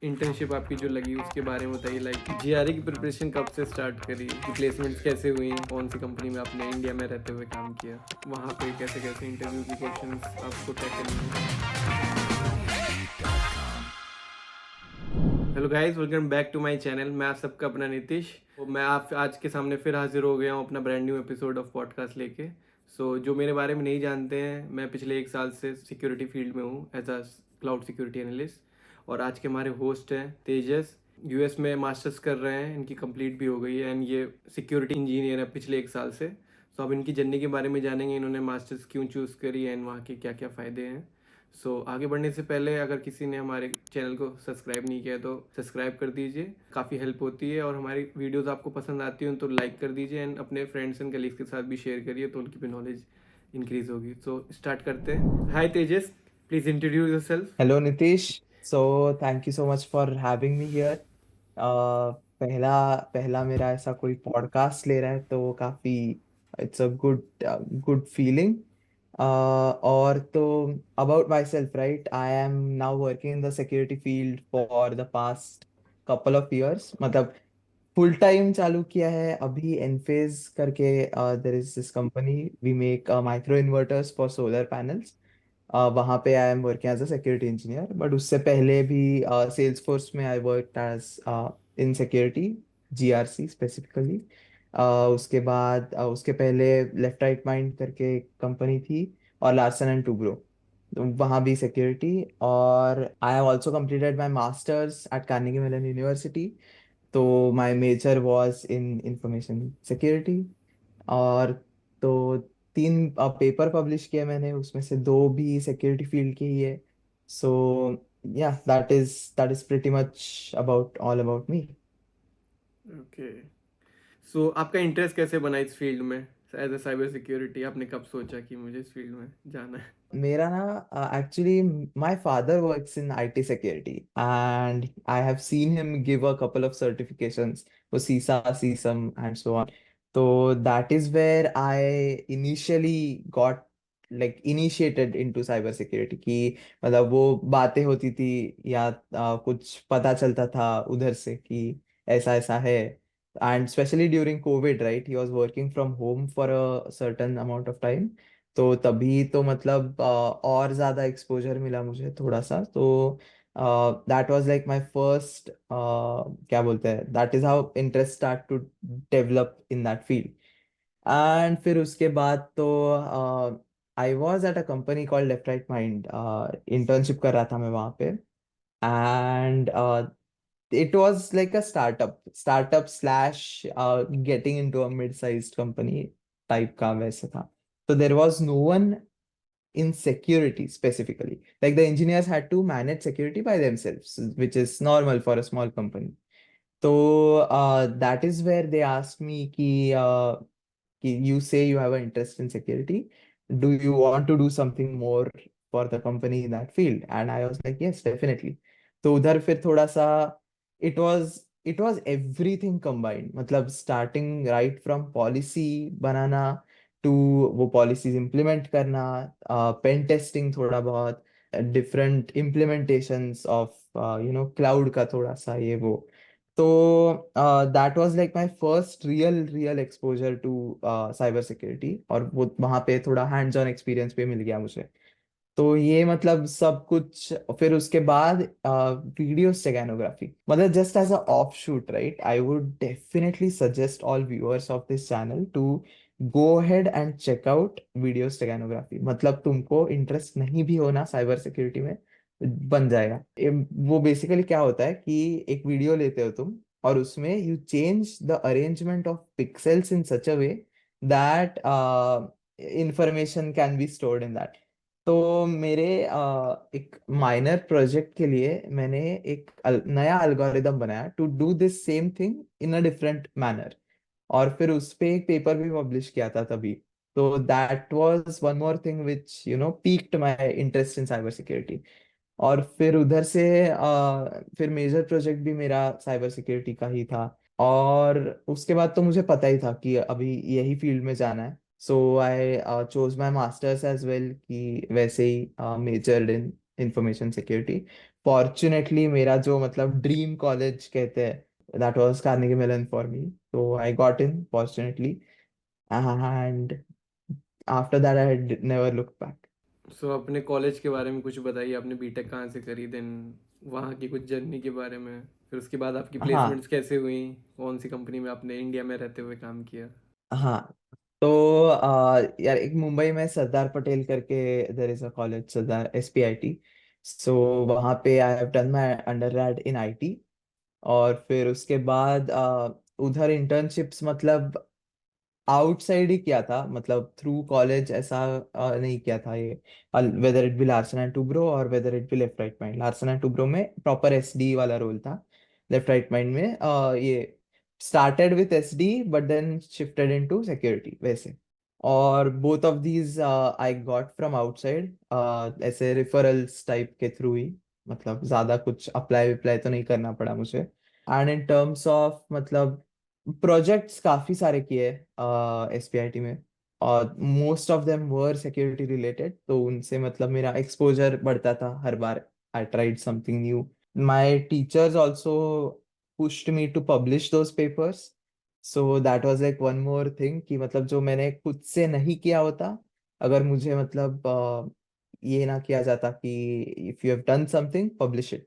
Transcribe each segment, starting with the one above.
Internship आपकी जो लगी उसके बारे में बताइए। लाइक जीआरई की प्रिपरेशन कब से स्टार्ट करी, प्लेसमेंट्स कैसे हुई, कौन सी कंपनी में आपने इंडिया में रहते हुए काम किया, वहाँ पे कैसे कैसे इंटरव्यू की क्वेश्चंस आपको टैकल हुए। Hello guys, welcome back to my channel. मैं आप सबका अपना नीतीश। तो मैं आप आज के सामने फिर हाजिर हो गया हूँ अपना brand new episode of podcast लेके। जो मेरे बारे में नहीं जानते हैं, मैं पिछले 1 साल से सिक्योरिटी फील्ड में हूँ as a cloud security analyst. और आज के हमारे होस्ट हैं तेजस। यूएस में मास्टर्स कर रहे हैं, इनकी कंप्लीट भी हो गई है, एंड ये सिक्योरिटी इंजीनियर है पिछले 1 साल से। अब इनकी जर्नी के बारे में जानेंगे, इन्होंने मास्टर्स क्यों चूज़ करी एंड वहाँ के क्या क्या फ़ायदे हैं। आगे बढ़ने से पहले अगर किसी ने हमारे चैनल को सब्सक्राइब नहीं किया तो सब्सक्राइब कर दीजिए, काफ़ी हेल्प होती है। और हमारी वीडियोस आपको पसंद आती हो तो लाइक कर दीजिए, एंड अपने फ्रेंड्स एंड कलीग्स के साथ भी शेयर करिए तो उनकी भी नॉलेज इंक्रीज होगी। स्टार्ट करते हैं। Hi Tejas, please introduce yourself. Hello Nitish. So thank you so much for having me here. पहला पहला मेरा ऐसा कोई पॉडकास्ट ले रहा है तो काफी it's a good good feeling. और तो about myself, right, I am now working in the security field for the past couple of years. मतलब फुल टाइम चालू किया है अभी एनफेज करके। There is this company, we make micro inverters for solar panels. वहाँ पे I am working as a security engineer, but उससे पहले भी सेल्स फोर्स में I work as in security, GRC specifically. उसके बाद उसके पहले लेफ्ट राइट माइंड करके कंपनी थी, और लार्सन एंड टूब्रो, तो वहाँ भी सिक्योरिटी। और I have also completed my masters at Carnegie Mellon University. तो my major was in information security. और तो 3 पेपर पब्लिश किए मैंने, उसमें से 2 भी सिक्योरिटी फील्ड के ही है। सो या that is pretty much about all about me. Okay, आपका इंटरेस्ट कैसे बना इस फील्ड में एज ए साइबर सिक्योरिटी? आपने कब सोचा कि मुझे इस फील्ड में जाना है? मेरा ना, actually my father works in IT security and I have seen him give a couple of certifications, वो CISA, CISM and so on. तो that is where I initially got like initiated into cyber security की। मतलब वो बातें होती थी या कुछ पता चलता था उधर से कि ऐसा ऐसा है। And specially during Covid, right, he was working from home for a certain amount of time. तो तभी तो मतलब और ज्यादा एक्सपोजर मिला मुझे थोड़ा सा। तो that was like my first, क्या बोलते हैं, that is how interest start to develop in that field. And फिर उसके बाद तो I was at a company called Left right Mind, internship कर रहा था मैं वहाँ पे। And it was like a startup slash getting into a mid-sized company type का वैसे था। So there was no one in security specifically. Like the engineers had to manage security by themselves, which is normal for a small company. So that is where they asked me कि you say you have an interest in security. Do you want to do something more for the company in that field? And I was like, yes, definitely. तो उधर फिर थोड़ा सा it was everything combined, मतलब starting right from policy बनाना to वो policies implement करना, pen testing थोड़ा बहुत, डिफरेंट इम्प्लीमेंटेशंस ऑफ क्लाउड का थोड़ा सा ये वो। तो that was like my first real real exposure to cyber security, और वो वहाँ पे थोड़ा हैंड्स ऑन एक्सपीरियंस भी मिल गया मुझे। तो ये मतलब सब कुछ। फिर उसके बाद वीडियो स्टेगनोग्राफी, मतलब just as a offshoot, right, I would definitely suggest all viewers of this channel to go ahead and check out video steganography. मतलब तुमको इंटरेस्ट नहीं भी होना साइबर सिक्योरिटी में, बन जाएगा। वो बेसिकली क्या होता है कि एक वीडियो लेते हो तुम, और उसमें you change the arrangement of pixels in such a way that information can be stored in that. तो मेरे एक माइनर प्रोजेक्ट के लिए मैंने एक नया एल्गोरिदम बनाया to do this same thing in a different manner, और फिर उस पे एक पेपर भी पब्लिश किया था तभी। तो that was one more thing which peaked my interest in cyber security. और फिर उधर से फिर मेजर प्रोजेक्ट भी मेरा साइबर सिक्योरिटी का ही था। और उसके बाद तो मुझे पता ही था कि अभी यही फील्ड में जाना है। So I chose my masters as well, कि वैसे ही majored in information security. Fortunately मेरा जो मतलब ड्रीम कॉलेज कहते हैं, that was Carnegie Mellon for me, तो I got in fortunately, and after that I never look back. So अपने कॉलेज के बारे में कुछ बताइए, आपने बीटेक कहाँ से करी, देन वहाँ की कुछ जर्नी के बारे में, फिर उसके बाद आपकी हाँ प्लेसमेंट्स कैसे हुई, कौन सी कंपनी में आपने इंडिया में रहते हुए काम किया। हाँ, तो यार एक मुंबई में सरदार पटेल करके there is a college, Sardar SPIT। सो वहाँ पे I have done my under in IT। और फिर उसके बाद उधर इंटर्नशिप्स मतलब आउटसाइड ही किया था, मतलब थ्रू कॉलेज ऐसा नहीं किया था ये। Whether it be Larsen and Toubro और whether it be left right mind, Larsen and Toubro में प्रॉपर SD वाला रोल था। लेफ्ट राइट माइंड में ये started with SD but then shifted into security वैसे। और both of these I got from outside, ऐसे referrals type के थ्रू ही, मतलब ज्यादा कुछ अप्लाई विप्लाई तो नहीं करना पड़ा मुझे। एंड इन टर्म्स ऑफ मतलब प्रोजेक्ट्स काफी सारे किए SPIT में, और most of them were security related, तो उनसे मतलब मेरा एक्सपोजर बढ़ता था हर बार। I tried something new. My teachers also pushed me to publish those papers. So that was like one more thing कि मतलब जो मैंने खुद से नहीं किया होता, अगर मुझे मतलब ये ना किया जाता कि if you have done something publish it,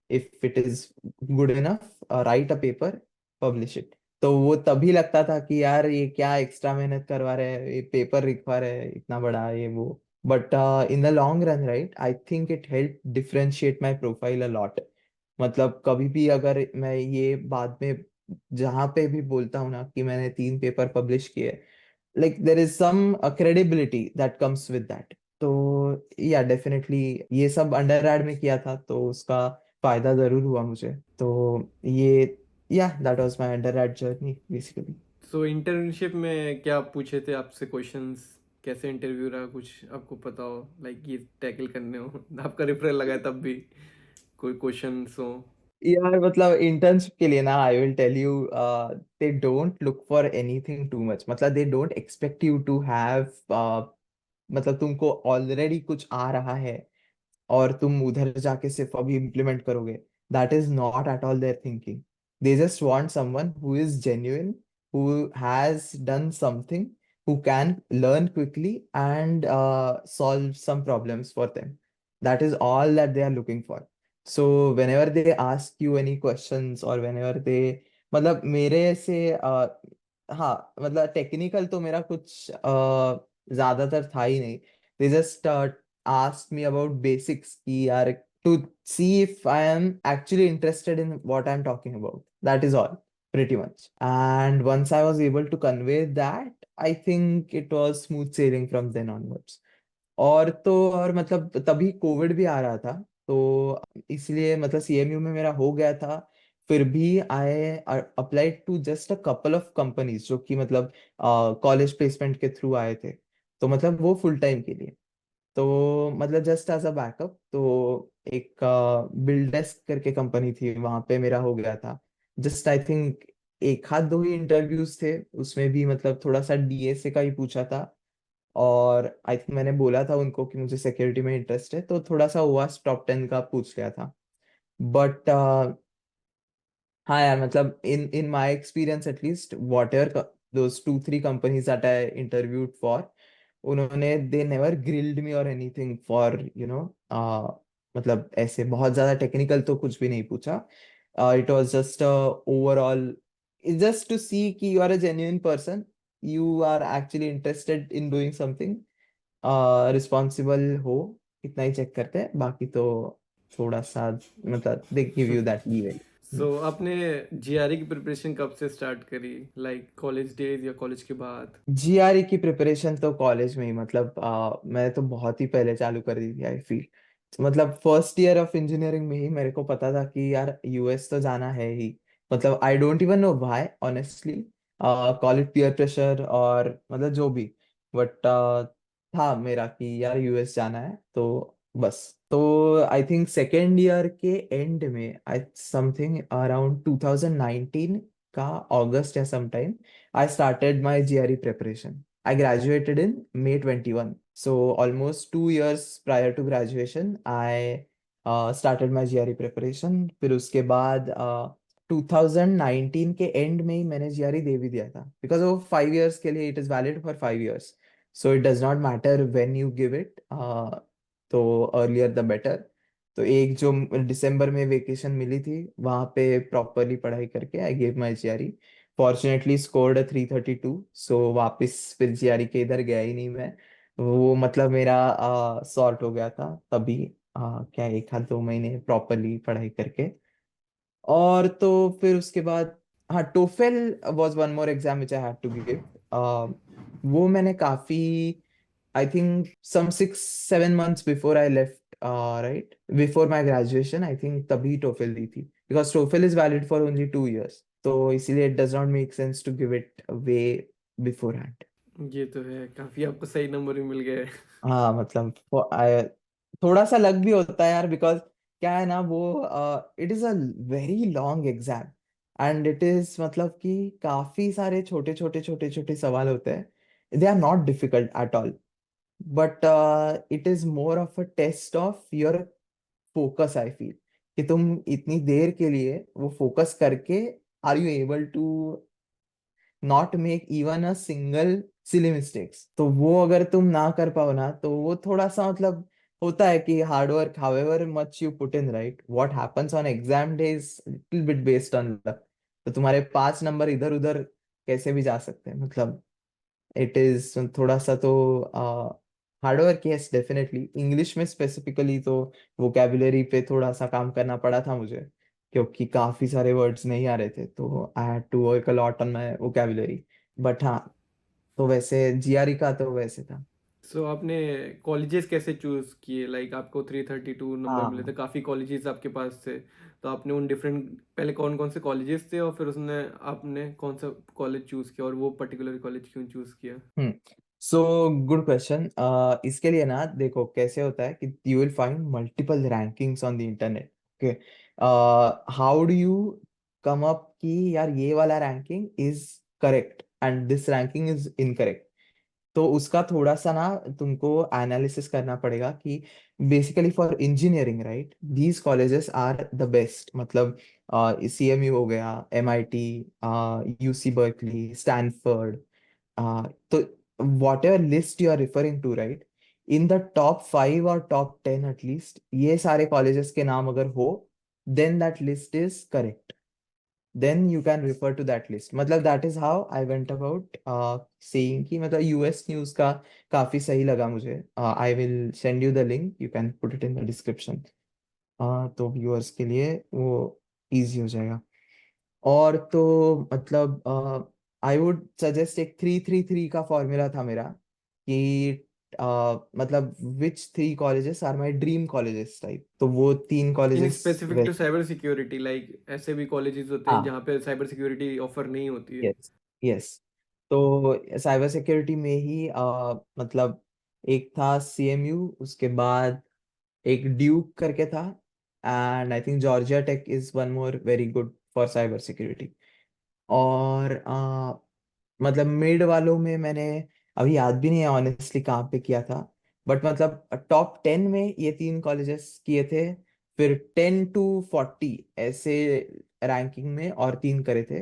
if it is good enough right a paper, publish it. तो वो तभी लगता था कि यार ये क्या एक्स्ट्रा मेहनत करवा रहे हैं, ये पेपर लिखवा रहे हैं इतना बड़ा ये वो। But in the long run right, I think it help differentiate my profile a lot. मतलब कभी भी अगर मैं ये बाद में जहाँ पे भी बोलता हूँ ना कि मैंने 3 पेपर पब्लिश किए, like there is some credibility that comes with that। तो या डेफिनेटली ये सब अंडर एड में किया था तो उसका फायदा जरूर हुआ मुझे। तो ये या that was my undergrad journey basically. So internship में क्या पूछे थे आपसे क्वेश्चंस, कैसे इंटरव्यू रहा, कुछ आपको पता हो, लाइक ये टैकल करने हो आपका रेफरल लगा है तब भी कोई क्वेश्चंस हो। यार मतलब इंटर्नशिप के लिए ना I will tell you, they don't look for anything too much, मतलब they don't expect you to have, मतलब तुमको ऑलरेडी कुछ आ रहा है और तुम उधर जाके सिर्फ अभी इम्प्लीमेंट करोगे। That is not at all there thinking. They just want someone who is genuine, who has done something, who can learn quickly and solve some problems for them. That is all that they are looking for. So whenever they ask you any questions or whenever they, मतलब मेरे से हाँ मतलब technical तो मेरा कुछ ज्यादातर था ही नहीं। they just asked me about basics कि यार to see if I am actually interested in what I'm talking about. That is all, pretty much. And once I was able to convey that, I think it was smooth sailing from then onwards. और तो और मतलब तभी Covid भी आ रहा था, तो इसलिए मतलब CMU में मेरा हो गया था। फिर भी I applied to just a couple of companies जो कि मतलब कॉलेज प्लेसमेंट के थ्रू आए थे, तो मतलब वो फुल टाइम के लिए। तो मतलब जस्ट एज अ बैकअप, तो एक बिल्डेस्क करके कंपनी थी, वहां पे मेरा हो गया था। जस्ट आई थिंक एक हाथ दो ही इंटरव्यूज थे, उसमें भी मतलब थोड़ा सा DSA का ही पूछा था। और आई थिंक मैंने बोला था उनको कि मुझे सिक्योरिटी में इंटरेस्ट है, तो थोड़ा सा ओवास टॉप 10 का पूछ लिया था। बट हाँ यार मतलब in my experience at least, what ever those 2-3 companies that I interviewed for, उन्होंने दे नेवर ग्रिल्ड मी और एनीथिंग फॉर मतलब ऐसे बहुत ज्यादा टेक्निकल तो कुछ भी नहीं पूछा। It was just overall, just to see कि you are a genuine person, you are actually interested in doing something, responsible हो, इतना ही चेक करते हैं। बाकी तो थोड़ा सा मतलब they give you that leeway. So आपने जीआरई की प्रिपरेशन कब से स्टार्ट करी, लाइक कॉलेज डेज या कॉलेज के बाद। GRE की प्रिपरेशन तो कॉलेज में ही, मतलब मैंने तो बहुत ही पहले चालू कर दी थी आई फील। मतलब फर्स्ट ईयर ऑफ इंजीनियरिंग में ही मेरे को पता था कि यार US तो जाना है ही। मतलब I don't even know why honestly, call it peer pressure और मतलब जो भी, बट था मेरा कि यार US जाना है तो बस। तो आई थिंक सेकेंड ईयर के एंड में, आई समथिंग अराउंड 2019 का अगस्त या sometime, I started my GRE preparation. I graduated in May 21. So almost 2 years prior to graduation, I started my GRE preparation. फिर उसके बाद 2019 के एंड में ही मैंने जीआरई दे भी दिया था, बिकॉज वो 5 years के लिए, it is valid for 5 years, so it does not matter when you give it, तो अर्लियर द बेटर। तो एक जो दिसंबर में वेकेशन मिली थी, वहां पे प्रॉपरली पढ़ाई करके I gave my GRE. Fortunately scored 332, सो वापस फिर जीआरई के इधर गया ही नहीं मैं। वो मतलब मेरा सॉर्ट हो गया था तभी, क्या 1 आध 2 महीने प्रॉपरली पढ़ाई करके। और तो फिर उसके बाद, हाँ, TOEFL was one more exam which I had to give. वो मैंने काफी, I think some 6 7 months before I left, right before my graduation, I think तभी टोफेल दी थी, because TOEFL is valid for only 2 years, तो इसीलिए it does not make sense to give it way beforehand. ये तो है, काफ़ी आपको सही नंबर भी मिल गए। हाँ मतलब थोड़ा सा लग भी होता है यार, बिकॉज क्या है ना, वो it is a very long exam, and it is मतलब कि काफी सारे छोटे छोटे छोटे छोटे सवाल होते हैं। They are not difficult at all, but it is more of a test of your focus, I feel, कि तुम इतनी देर के लिए वो फोकस करके are you able to not make even a single silly mistakes. तो वो अगर तुम ना कर पाओ ना, तो वो थोड़ा सा मतलब होता है कि hard work however much you put in, right, what happens on exam day is little bit based on luck. तो तुम्हारे 5 नंबर इधर उधर कैसे भी जा सकते हैं, मतलब इट इज थोड़ा सा तो hard work, yes definitely. English में स्पेसिफिकली तो वोकेबुलरी पे थोड़ा सा काम करना पड़ा था मुझे, क्योंकि काफी सारे वर्ड्स नहीं आ रहे थे, तो I had to work a lot on my vocabulary. But हाँ, तो वैसे जीआरई का तो वैसे था। सो आपने कॉलेजेस कैसे चूज़ किए? लाइक आपको 332 नंबर मिले थे, हाँ। काफ़ी कॉलेजेस आपके पास थे, तो आपने उन डिफरेंट, पहले कौन कौन से कॉलेजेस थे और फिर उसने आपने कौन सा कॉलेज चूज़ किया और वो पर्टिकुलर कॉलेज क्यों चूज़ किया? हम्म सो गुड क्वेश्चन। इसके लिए ना देखो कैसे होता है कि you will find multiple rankings on the internet. Okay, how do you come up कि यार ये वाला ranking is correct and this ranking is incorrect. तो उसका थोड़ा सा ना तुमको एनालिसिस करना पड़ेगा कि basically for engineering, right, these colleges are the best, मतलब सीएमयू हो गया, एमआईटी, यूसी बर्कली, स्टैनफोर्ड, तो whatever list you are referring to, right, in the top 5 और टॉप 10 एटलीस्ट, ये सारे कॉलेजेस के नाम अगर हो, then that list is correct, then you can refer to that list. मतलब that is how I went about saying कि मतलब यूएस न्यूज का काफी सही लगा मुझे। I will send you the link, you can put it in the description, तो viewers के लिए वो इजी हो जाएगा। और तो मतलब आई वुड सजेस्ट एक 333 का फॉर्मूला था मेरा, कि मतलब which 3 colleges are my dream colleges type, तो वो 3 colleges. In specific to cyber security, like ऐसे भी कॉलेजेस होते हैं हाँ, जहाँ पे साइबर सिक्योरिटी ऑफर नहीं होती है। Yes, yes. तो साइबर सिक्योरिटी में ही मतलब एक था सीएमयू, उसके बाद एक ड्यूक करके था, and I think Georgia Tech is one more very good for cyber security. और मतलब मिड वालों में मैंने अभी याद भी नहीं है ऑनेस्टली कहाँ पे किया था, बट मतलब टॉप 10 में ये 3 कॉलेजेस किए थे। फिर 10 to 40 ऐसे रैंकिंग में और 3 करे थे,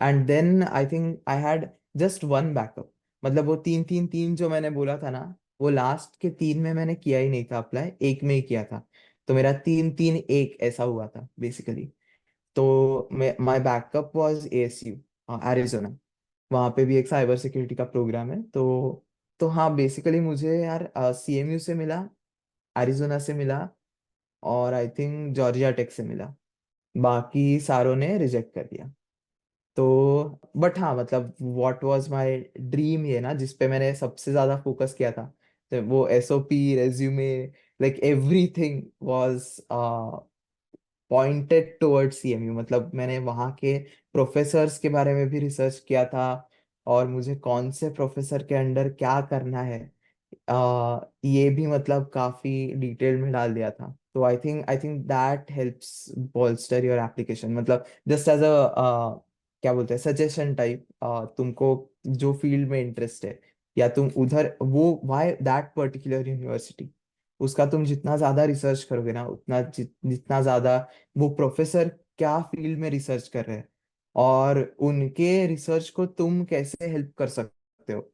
and then I think I had just one backup. मतलब वो तीन तीन तीन जो मैंने बोला था ना, वो लास्ट के 3 में मैंने किया ही नहीं था अप्लाई, एक में ही किया था। तो मेरा 3 3 1 ऐसा हुआ था बेसिकली। तो my backup was ASU, Arizona. वहाँ पे भी एक साइबर सिक्योरिटी का प्रोग्राम है। तो हाँ, बेसिकली मुझे यार सीएमयू से मिला, एरिजोना से मिला, और आई थिंक जॉर्जिया टेक से मिला। बाकी सारों ने रिजेक्ट कर दिया। तो बट हाँ, मतलब व्हाट वाज माय ड्रीम, ये ना जिस पे मैंने सबसे ज्यादा फोकस किया था, तो वो SOP resume, like everything was pointed towards CMU. मतलब मैंने वहाँ के प्रोफेसर्स के बारे में भी रिसर्च किया था, और मुझे कौन से प्रोफेसर के अंडर क्या करना है, ये भी मतलब काफी डिटेल में डाल दिया था। तो I think that helps bolster your application, मतलब जस्ट एज अ क्या बोलते हैं, सजेशन टाइप, तुमको जो फील्ड में इंटरेस्ट है, या तुम उधर वो व्हाई दैट पर्टिकुलर यूनिवर्सिटी, उसका तुम जितना ज्यादा रिसर्च करोगे ना, उतना जितना ज्यादा वो प्रोफेसर क्या फील्ड में रिसर्च कर रहे हैं और उनके रिसर्च को तुम कैसे हेल्प कर सकते हो,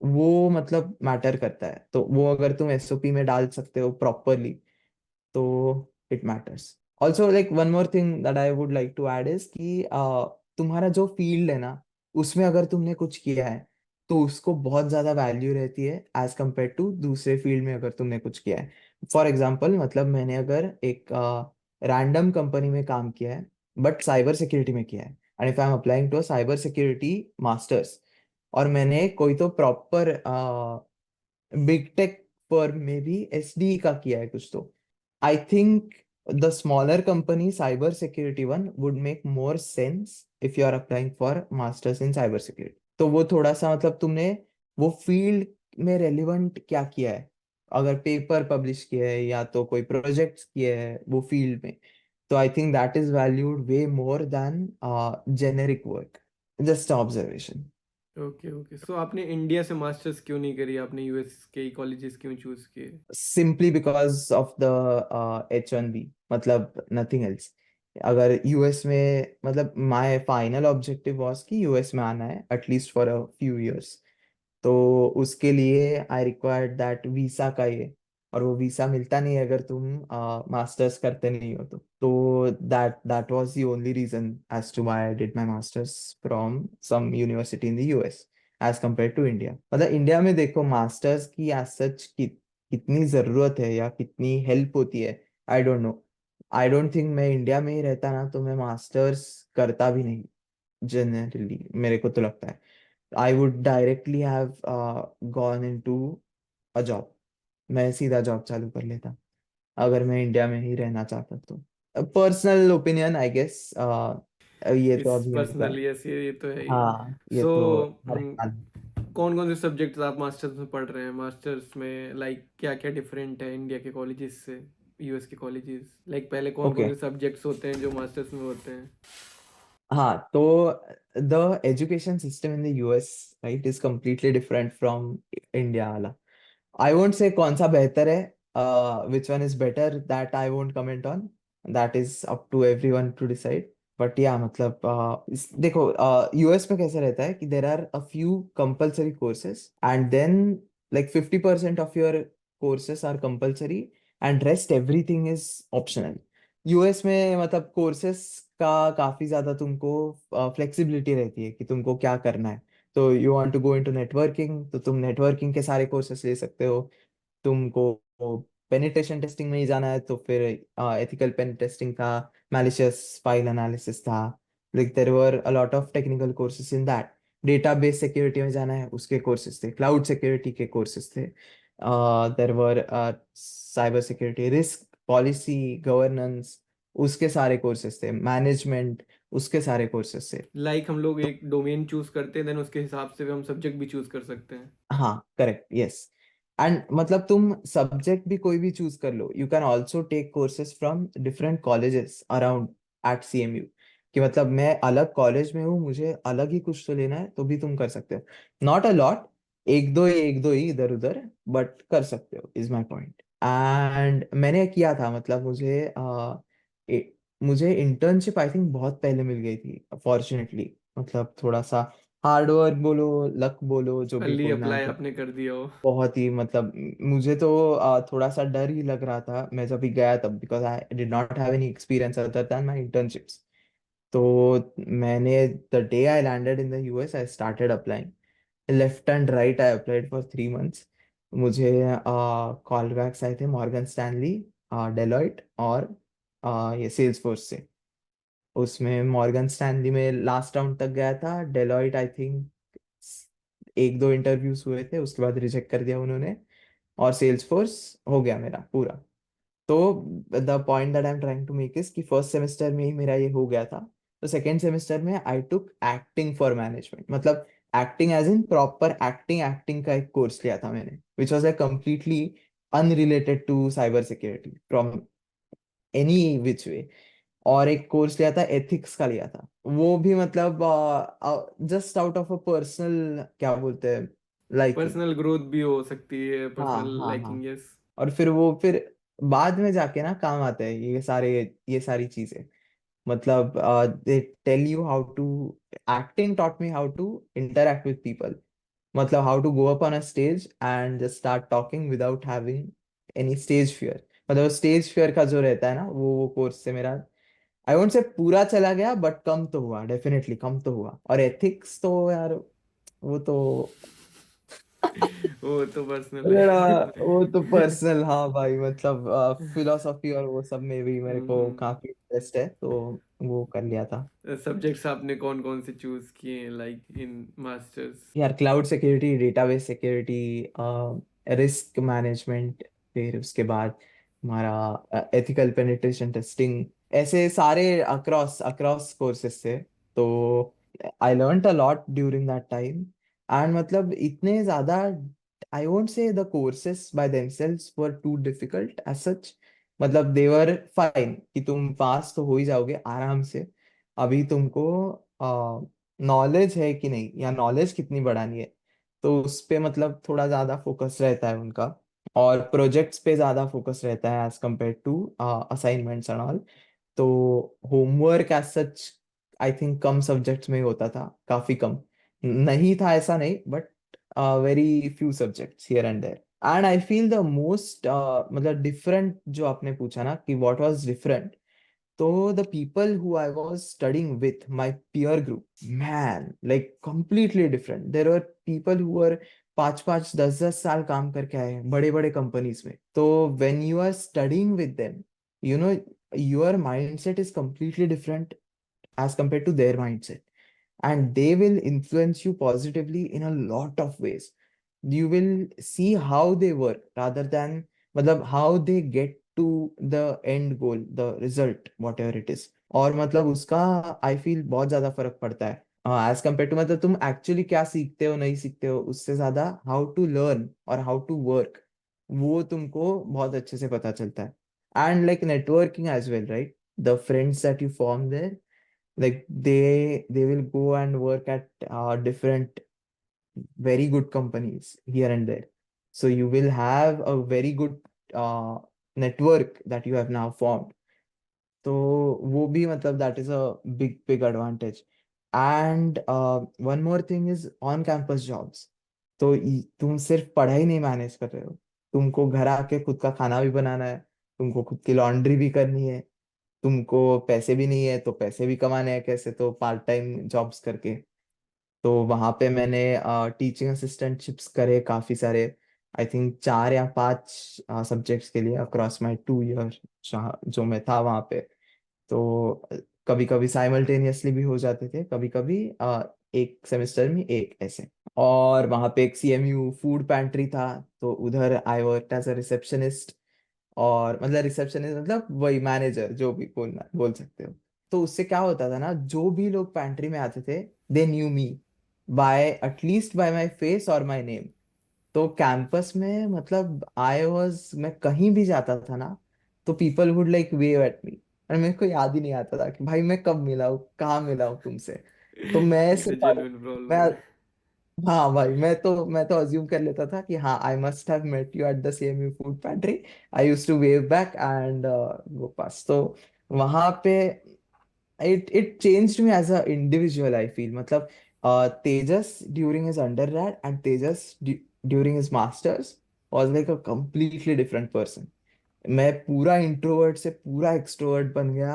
वो मतलब मैटर करता है। तो वो अगर तुम एसओपी में डाल सकते हो प्रॉपरली, तो it matters. Also like one more thing that I would like to add is कि तुम्हारा जो फील्ड है ना, उसमें अगर तुमने कुछ किया है तो उसको बहुत ज्यादा वैल्यू रहती है एज कम्पेयर टू दूसरे फील्ड में अगर तुमने कुछ किया है। फॉर एग्जाम्पल, मतलब मैंने अगर एक रैंडम कंपनी में काम किया है बट साइबर सिक्योरिटी में किया है, and if I am applying to a cyber security masters, और मैंने कोई तो प्रॉपर बिग टेक फर्म में भी एसडी का किया है कुछ, तो I think the smaller company cyber security one would make more sense if you are applying for masters in cyber security. तो वो थोड़ा सा मतलब तुमने वो फील्ड में रेलिवेंट क्या किया है, अगर पेपर पब्लिश किया है या तो कोई प्रोजेक्ट्स किए हैं वो फील्ड में, तो I think that is valued way more than generic work. Just observation. Okay okay, so आपने इंडिया से मास्टर्स क्यों नहीं करी, आपने यूएस के कॉलेजेस क्यों चूज किए? Simply because of the H1B, मतलब नथिंग एल्स। अगर यूएस में, मतलब माय फाइनल ऑब्जेक्टिव वाज कि यूएस में आना है at least for a few years, तो उसके लिए आई रिक्वायर्ड दैट वीसा का ये, और वो वीसा मिलता नहीं है अगर तुम मास्टर्स करते नहीं हो तो that was the only reason as to why I did my masters from some university in the US as compare to India. मतलब इंडिया में देखो मास्टर्स की एज सच कितनी जरूरत है या कितनी हेल्प होती है, I don't know. I don't think मैं इंडिया में ही रहता ना तो मैं मास्टर्स करता भी नहीं, जनरली मेरे को तो लगता है I would directly have gone into a job. मैं सीधा जॉब चालू कर लेता अगर मैं इंडिया में ही रहना चाहता तो। पर्सनल ओपिनियन आई गेस, ये तो इस अभी हल्का पर्सनल, है। यस, ये तो है ही। हाँ, ये सो तो हर हाल। कौन कौन से सब्जेक्ट्स आप मास्टर्स में पढ़ रहे हैं? मास्टर्स में लाइक क्या क्या डिफरेंट है इंडिया के कॉलेजेस से, यूएस के कॉलेजेस? लाइक पहले कौन कौन ओके, से सब्जेक्ट्स होते हैं जो मास्टर्स में होते हैं? हाँ तो the education system in the US, right, is completely different from India वाला। आई वोंट से कौन सा बेहतर है, which one is better, that I won't comment on, that is up to everyone to decide. But या मतलब देखो US में कैसे रहता है कि there are a few compulsory courses and then like 50% of your courses are compulsory and rest everything is optional. US में मतलब कोर्सेज का काफी ज्यादा तुमको फ्लेक्सिबिलिटी रहती है कि तुमको क्या करना है। तो you want to go into networking तो तुम नेटवर्किंग के सारे कोर्सेस ले सकते हो। तुमको पेनिट्रेशन टेस्टिंग में ही जाना है तो फिर एथिकल पेन टेस्टिंग था, मैलिशियस फाइल एनालिसिस था, like there were a lot of technical courses in that. Database security में जाना है उसके कोर्सेज थे, क्लाउड सिक्योरिटी के कोर्सेज थे, there were cyber security risk policy governance, उसके सारे कोर्सेज थे, मैनेजमेंट, उसके सारे कोर्सेज थे। लाइक हम लोग एक डोमेन चूज करते हैं, देन उसके हिसाब से भी हम सब्जेक्ट भी चूज कर सकते हैं। हाँ, करेक्ट, यस। एंड मतलब तुम सब्जेक्ट भी कोई भी चूज कर लो, you can also take courses from different colleges around at CMU. कि मतलब मैं अलग कॉलेज में हूँ, मुझे अलग ही कुछ तो लेना है तो भी तुम कर सकते हो। नॉट अ लॉट, एक दो ही इधर उधर, बट कर सकते हो इज माई पॉइंट। एंड मैंने किया था, मतलब मुझे इंटर्नशिप आई थिंक बहुत पहले मिल गई थी फॉर्चुनेटली। मतलब थोड़ा सा हार्ड वर्क बोलो, लक बोलो, जो भी अर्ली बोलना है, अप्लाई मतलब आपने कर दिया हो? बहुत ही मतलब मुझे तो थोड़ा सा डर ही लग रहा था मैं जब भी गया तब, because I did not have any experience other than my internships. तो मैंने the day I landed in the US I started applying left and right, I applied for 3 months. मुझे कॉल बैक्स आए थे मॉर्गन स्टैनली, डेलॉइट और ये sales force से। उसमें Morgan Stanley में लास्ट राउंड तक गया था, डेलॉइट आई थिंक एक दो इंटरव्यूज हुए थे उसके बाद रिजेक्ट कर दिया उन्होंने, और सेल्स फोर्स हो गया मेरा पूरा। तो the point that I am trying to make is कि फर्स्ट सेमेस्टर में ही मेरा ये हो गया था, तो सेकेंड सेमेस्टर में I took acting for management, मतलब acting as in proper acting, acting का एक कोर्स लिया था मैंने, which was like completely unrelated to cyber security from any which way. और एक कोर्स लिया था एथिक्स का लिया था, वो भी मतलब just out of a personal क्या बोलते हैं, लाइकिंग। पर्सनल ग्रोथ भी हो सकती है, हाँ पर्सनल हाँ हाँ, लाइकिंग, यस। और फिर बाद में जाके ना काम आता है ये सारी चीजें। मतलब they tell you how to, acting taught me how to interact with people, मतलब how to go up on a stage and just start talking without having any stage fear। मतलब स्टेज फियर का जो रहता है ना, वो course से मेरा, आई वोंट से पूरा चला गया, बट कम तो हुआ, डेफिनेटली कम तो हुआ। और एथिक्स तो यार, वो तो वो तो पर्सनल बड़ा, है। वो तो पर्सनल, हाँ भाई, मतलब फिलोसॉफी और वो सब में भी मेरे को हम्म। काफी इंटरेस्ट है, तो वो कर लिया था। सब्जेक्ट्स आपने कौन कौन से चूज किए हैं लाइक इन मास्टर्स? यार cloud security, database security, risk management, फिर उसके बाद हमारा एथिकल पेनिट्रेशन टेस्टिंग, ऐसे सारे अक्रॉस अक्रॉस कोर्सेज थे। तो I learned a lot during that time. And मतलब इतने ज्यादा, I won't say the courses by themselves were too difficult as such. मतलब दे वर फाइन कि तुम पास तो हो ही जाओगे आराम से। अभी तुमको नॉलेज है कि नहीं, या नॉलेज कितनी बढ़ानी है, तो उस पे मतलब थोड़ा ज्यादा फोकस रहता है उनका। और प्रोजेक्ट्स पे ज्यादा फोकस रहता है as compare to assignments and all. तो homework as such I think कम सब्जेक्ट्स में ही होता था, काफी कम। नहीं था ऐसा नहीं, but very few subjects here and there. And I feel the most, मतलब डिफरेंट, जो आपने पूछा ना कि what was different, so the people who I was studying with, my peer group, man, like completely different. There were people who were 5-5 10-10 साल काम करके आए हैं बड़े बड़े कंपनीज में। तो when you are studying with them, you know, your mindset is completely different as compared to their mindset, and they will influence you positively in a lot of ways. You will see how they work rather than, मतलब how they get to the end goal, the result, whatever it is। और मतलब उसका I feel बहुत ज्यादा फर्क पड़ता है as compare to, मतलब तुम एक्चुअली क्या सीखते हो नहीं सीखते हो, उससे ज्यादा हाउ टू लर्न और हाउ टू वर्क, वो तुमको बहुत अच्छे से पता चलता है। And like networking as well, right? The friends that you form there, like they will go and work at different very good companies here and there, so you will have a very good uh, network that you have now formed। तो वो भी मतलब that is a big big advantage. And one more thing is on campus jobs. तो तुम सिर्फ पढ़ाई नहीं manage कर रहे हो, तुमको घर आके खुद का खाना भी बनाना है, तुमको खुद की लॉन्ड्री भी करनी है, तुमको पैसे भी नहीं है तो पैसे भी कमाने हैं कैसे, तो पार्ट टाइम जॉब्स करके। तो वहां पे मैंने टीचिंग असिस्टेंटशिप्स करे काफी सारे, आई थिंक 4 या 5 सब्जेक्ट्स के लिए अक्रॉस माई 2 ईयर जो मैं था वहां पे। तो कभी कभी साइमल्टेनियसली भी हो जाते थे, कभी कभी एक सेमेस्टर में एक ऐसे। और वहां पे एक सीएमयू फूड पैंट्री था, तो उधर I work as a receptionist. और मतलब रिसेप्शनिस्ट मतलब वही मैनेजर, जो भी बोलना बोल सकते हो। तो उससे क्या होता था ना, जो भी लोग पैंट्री में आते थे, they knew me by at least by my face और माय नेम। तो कैंपस में मतलब आई वाज, मैं कहीं भी जाता था ना, तो people would like wave at me. और मेरे को याद ही नहीं आता था कि भाई मैं कब मिला हूँ, कहाँ मिला हूँ तुमसे। तो मैं ये तो सिर्फ, जेन्युइन मैं, प्रॉब्लम है। हाँ भाई, मैं तो अज्यूम कर लेता था कि हाँ I must have met you at the same you food pantry. I used to wave back and go pass. तो वहां पे it changed me as a individual, I feel। मतलब Tejas during his undergrad and Tejas during his masters was like a completely different person। मैं पूरा introvert से पूरा extrovert बन गया।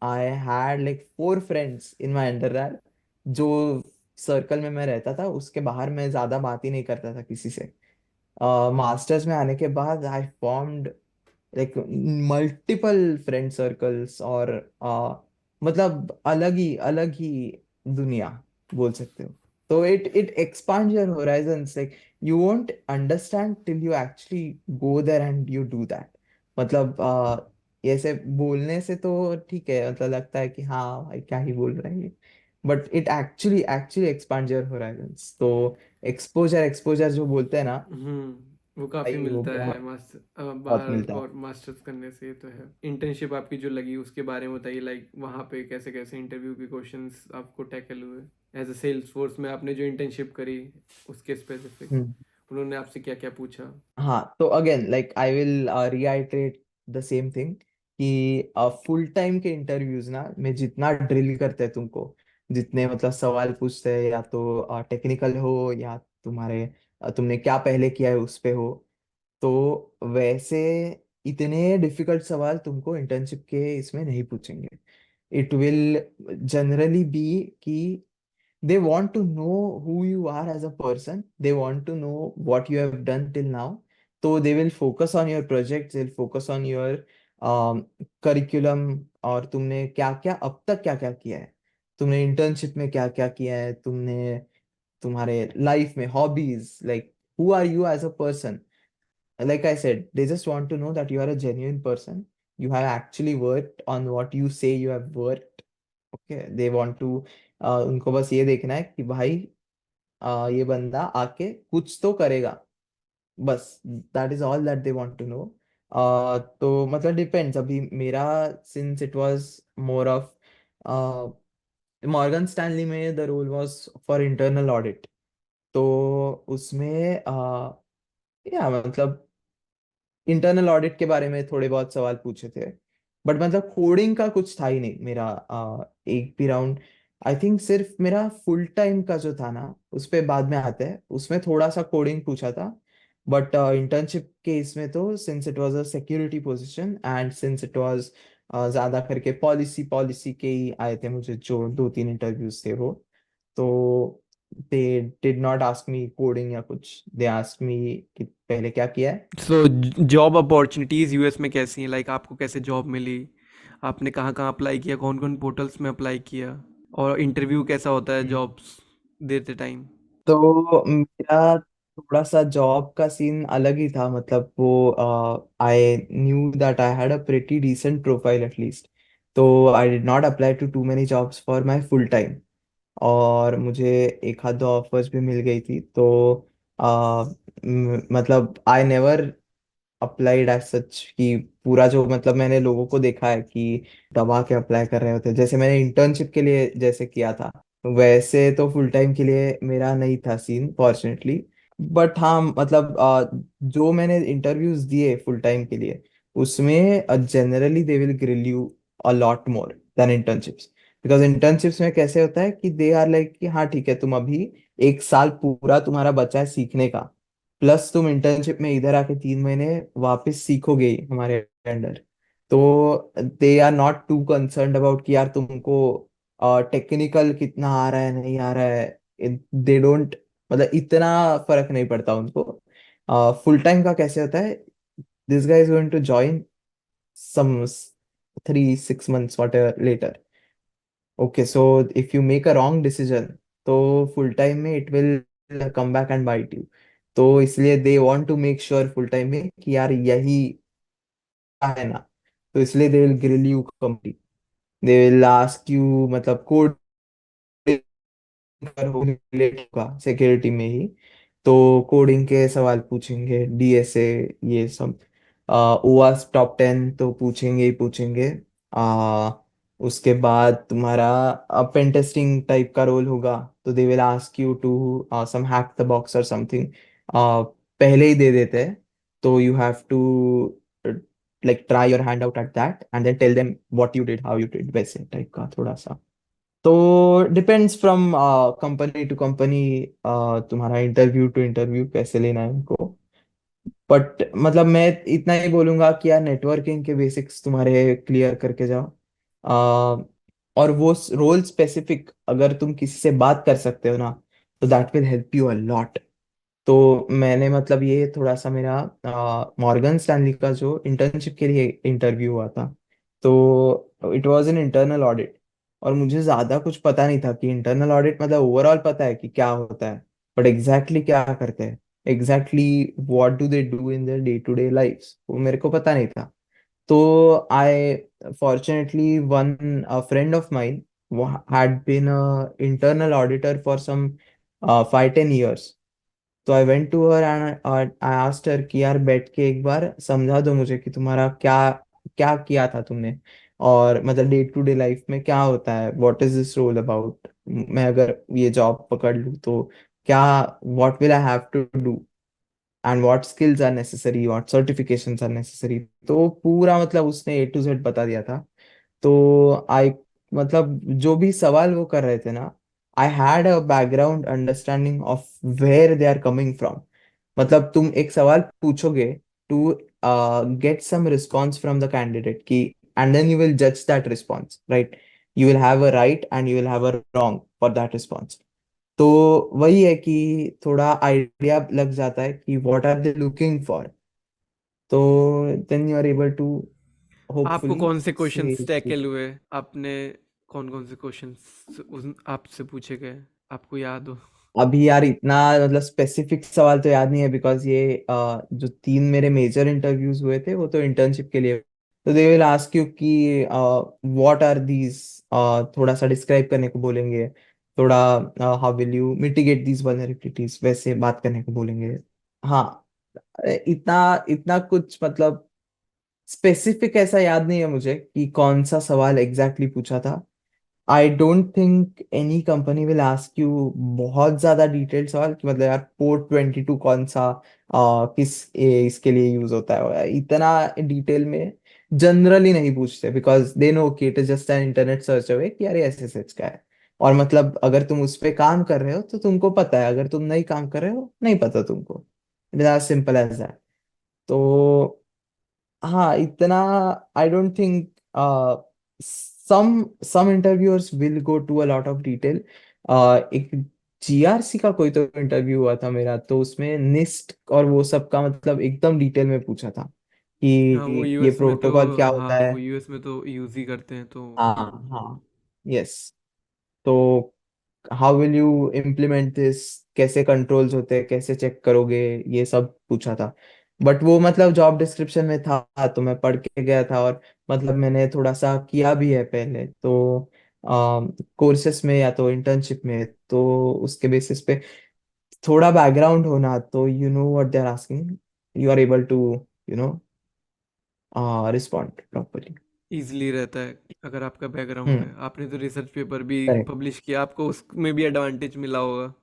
I had like 4 friends in my undergrad. जो circle में मैं रहता था उसके बाहर मैं ज्यादा बात ही नहीं करता था किसी से। मास्टर्स में आने के बाद I formed like multiple friend circles, और मतलब अलग ही दुनिया बोल सकते हो। तो it expand your horizons, like you won't understand till you actually go there and you do that. मतलब ऐसे बोलने से तो ठीक है, मतलब लगता है कि हाँ भाई क्या ही बोल रहे हैं, but it actually actually expand your Horizons. तो एक्सपोजर एक्सपोजर जो बोलते हैं ना वो काफ़ी भाई, वो मिलता है बहुत मास्टर बहुत बाहर मिलता है। और मास्टर्स करने से, ये तो है। इंटर्नशिप आपकी जो लगी उसके बारे में बताइए, लाइक वहाँ पे कैसे कैसे इंटरव्यू के क्वेश्चंस आपको टैकल हुए? एज अ सेल्स फोर्स में आपने जो इंटर्नशिप करी उसके स्पेसिफिक, उन्होंने आपसे क्या क्या पूछा? हाँ, तो again like I will reiterate the same thing कि फुल टाइम के इंटरव्यूज ना में जितना ड्रिल करते हैं तुमको, जितने मतलब सवाल पूछते हैं, या तो टेक्निकल हो या तुम्हारे तुमने क्या पहले किया है उस पे हो, तो वैसे इतने डिफिकल्ट सवाल तुमको इंटर्नशिप के इसमें नहीं पूछेंगे। इट विल जनरली बी कि they want to know who you are as a person, they want to know what you have done till now, so they will focus on your projects, they'll focus on your curriculum, और तुमने क्या क्या अब तक क्या क्या किया है, तुमने इंटर्नशिप में क्या क्या किया है, तुमने तुम्हारे लाइफ में hobbies, like who are you as a person. Like I said, they just want to know that you are a genuine person. You have actually worked on what you say you have worked. Okay, they want to उनको बस ये देखना है कि भाई ये बंदा आके कुछ तो करेगा, बस that is all that they want to know. तो मतलब डिपेंड्स, अभी मेरा since it was more of Morgan Stanley में the role was for internal audit, तो उसमें या मतलब इंटरनल ऑडिट के बारे में थोड़े बहुत सवाल पूछे थे, बट मतलब कोडिंग का कुछ था ही नहीं मेरा एक भी राउंड। आई थिंक सिर्फ मेरा फुल टाइम का जो था ना, उस पे बाद में आता है, उसमें थोड़ा सा कोडिंग पूछा था। बट इंटर्नशिप के इसमें तो since it was a security position and since it was ज्यादा करके पॉलिसी पॉलिसी के ही आए थे मुझे, जो दो तीन इंटरव्यूज थे वो, तो they did not ask me coding या कुछ, दे आस्क मी कि पहले क्या किया है। सो जॉब अपॉर्चुनिटीज़ यूएस में कैसी हैं? लाइक आपको कैसे जॉब मिली? आपने कहाँ कहाँ अप्लाई किया? कौन कौन पोर्टल्स में अप्लाई किया? और इंटरव्यू कैसा होता है जॉब्स देते टाइम? तो मेरा थोड़ा सा जॉब का सीन अलग ही था, मतलब वो I knew that I had a pretty decent profile at least, तो I did not apply to too many jobs for my full time, और मुझे एक आध दो ऑफर्स भी मिल गई थी, तो मतलब I never applied as such कि पूरा जो, मतलब मैंने लोगों को देखा है कि दबा के अप्लाई कर रहे होते हैं, जैसे मैंने इंटर्नशिप के लिए जैसे किया था, वैसे तो फुल टाइम के लिए मेरा नहीं था सीन फॉर्चुनेटली। बट हाँ मतलब जो मैंने इंटरव्यूज दिए फुल टाइम के लिए, उसमें generally they will grill you a lot more than internships, because internships में कैसे होता है कि दे आर लाइक कि हाँ ठीक है, तुम अभी एक साल पूरा तुम्हारा बचा है सीखने का, प्लस तुम इंटर्नशिप में इधर आके 3 महीने वापस सीखोगे ही हमारे अंडर, तो they are not too concerned about कि यार तुमको टेक्निकल कितना आ रहा है नहीं आ रहा है, दे डोंट, मतलब इतना फर्क नहीं पड़ता उनको। फुल टाइम का कैसे होता है, this guy is going to join some 3 6 months whatever later, okay, so if you make a wrong decision, तो फुल टाइम में it will come back and bite you, तो इसलिए they want to make sure full time में कि यार यही है ना, तो इसलिए they will grill you complete, they will ask you मतलब कोड रिलेटेड होगा सिक्योरिटी में ही, तो कोडिंग के सवाल पूछेंगे, डीएसए ये सब, ओवास टॉप 10 तो पूछेंगे ही पूछेंगे। आ, उसके बाद तुम्हारा पेन टेस्टिंग टाइप का रोल होगा, तो they will ask you to some hack the box और समथिंग, पहले ही दे देते हैं, तो you have to like try your hand out at that and then tell them what you did how you did, वैसे टाइप का थोड़ा सा। तो depends from company to company, तुम्हारा इंटरव्यू टू इंटरव्यू कैसे लेना है उनको, बट मतलब मैं इतना ही बोलूंगा कि यार नेटवर्किंग के बेसिक्स तुम्हारे क्लियर करके जाओ, और वो रोल स्पेसिफिक अगर तुम किसी से बात कर सकते हो ना, तो that will help you a lot. तो मैंने मतलब ये थोड़ा सा मेरा मॉर्गन स्टैनली का जो इंटर्नशिप के लिए इंटरव्यू हुआ था, तो it was an internal audit, और मुझे ज़्यादा कुछ पता नहीं था कि इंटरनल ऑडिट मतलब ओवरऑल पता है कि क्या होता है, बट एग्जैक्टली क्या करते हैं, exactly what do they do in their day to day life, वो मेरे को पता नहीं था। तो I fortunately one friend of mine had been a internal auditor for some 5 10 years, तो I went to her and I asked her कि यार बैठ के एक बार समझा दो मुझे कि तुम्हारा क्या क्या किया था तुमने, और मतलब डे टू डे लाइफ में क्या होता है, what is this role about, मैं अगर ये जॉब पकड़ लूँ तो क्या, what will I have to do. And what skills are necessary, what certifications are necessary. तो पूरा मतलब उसने A to Z बता दिया था। तो आई मतलब जो भी सवाल वो कर रहे थे ना, I had a background understanding of where they are coming from. मतलब तुम एक सवाल पूछोगे to get some response from the candidate की, एंड देन यू विल जज that response, right? You will have a right and you will have a wrong for that response. तो वही है कि थोड़ा आइडिया लग जाता है कि what are they looking for. तो then you are able to आपको होपफुली कौन से क्वेश्चंस से। टैकल हुए? आपने कौन कौन से क्वेश्चंस उस आपसे पूछे गए, आपको याद हो? अभी यार इतना मतलब स्पेसिफिक सवाल तो याद नहीं है, बिकॉज ये जो 3 मेरे मेजर इंटरव्यूज हुए थे वो तो इंटर्नशिप के लिए। तो दे विल आस्क यू कि व्हाट आर दीज, थोड़ा सा डिस्क्राइब करने को बोलेंगे। थोड़ा how will you mitigate these vulnerabilities, वैसे बात करने को बोलेंगे। हाँ, इतना इतना कुछ मतलब स्पेसिफिक ऐसा याद नहीं है मुझे कि कौन सा सवाल एग्जैक्टली exactly पूछा था। आई don't think any company will ask you बहुत ज्यादा डिटेल्ड सवाल कि मतलब यार पोर्ट 22 कौन सा इसके लिए यूज होता है, इतना डिटेल में जनरली नहीं पूछते, बिकॉज दे नो कि it is just an internet search away कि यार SSH का है। और मतलब अगर तुम उस पे काम कर रहे हो तो तुमको पता है, अगर तुम नहीं काम कर रहे हो नहीं पता तुमको। It is as simple as that. तो हाँ, इतना I don't think some interviewers will go to a lot of detail. एक GRC का कोई तो इंटरव्यू हुआ था मेरा, तो उसमें निस्ट और वो सब का मतलब एकदम डिटेल में पूछा था हाँ, वो कि ये यूएस में तो, प्रोटोकॉल क्या हाँ होता है। वो यूएस में तो यूज ही करते हैं तो। हाँ हाँ, यस। तो how will you implement this, कैसे कंट्रोल्स होते हैं, कैसे चेक करोगे, ये सब पूछा था। बट वो मतलब जॉब डिस्क्रिप्शन में था, तो मैं पढ़ के गया था, और मतलब मैंने थोड़ा सा किया भी है पहले तो कोर्सेस में या तो इंटर्नशिप में। तो उसके बेसिस पे थोड़ा बैकग्राउंड होना, तो you know what they are asking, you are able to you know respond properly. Easily रहता है अगर आपका बैकग्राउंड हम्म। है। आपने तो रिसर्च पेपर भी करेक्ट। पब्लिश किया, आपको उसमें भी एडवांटेज मिला होगा।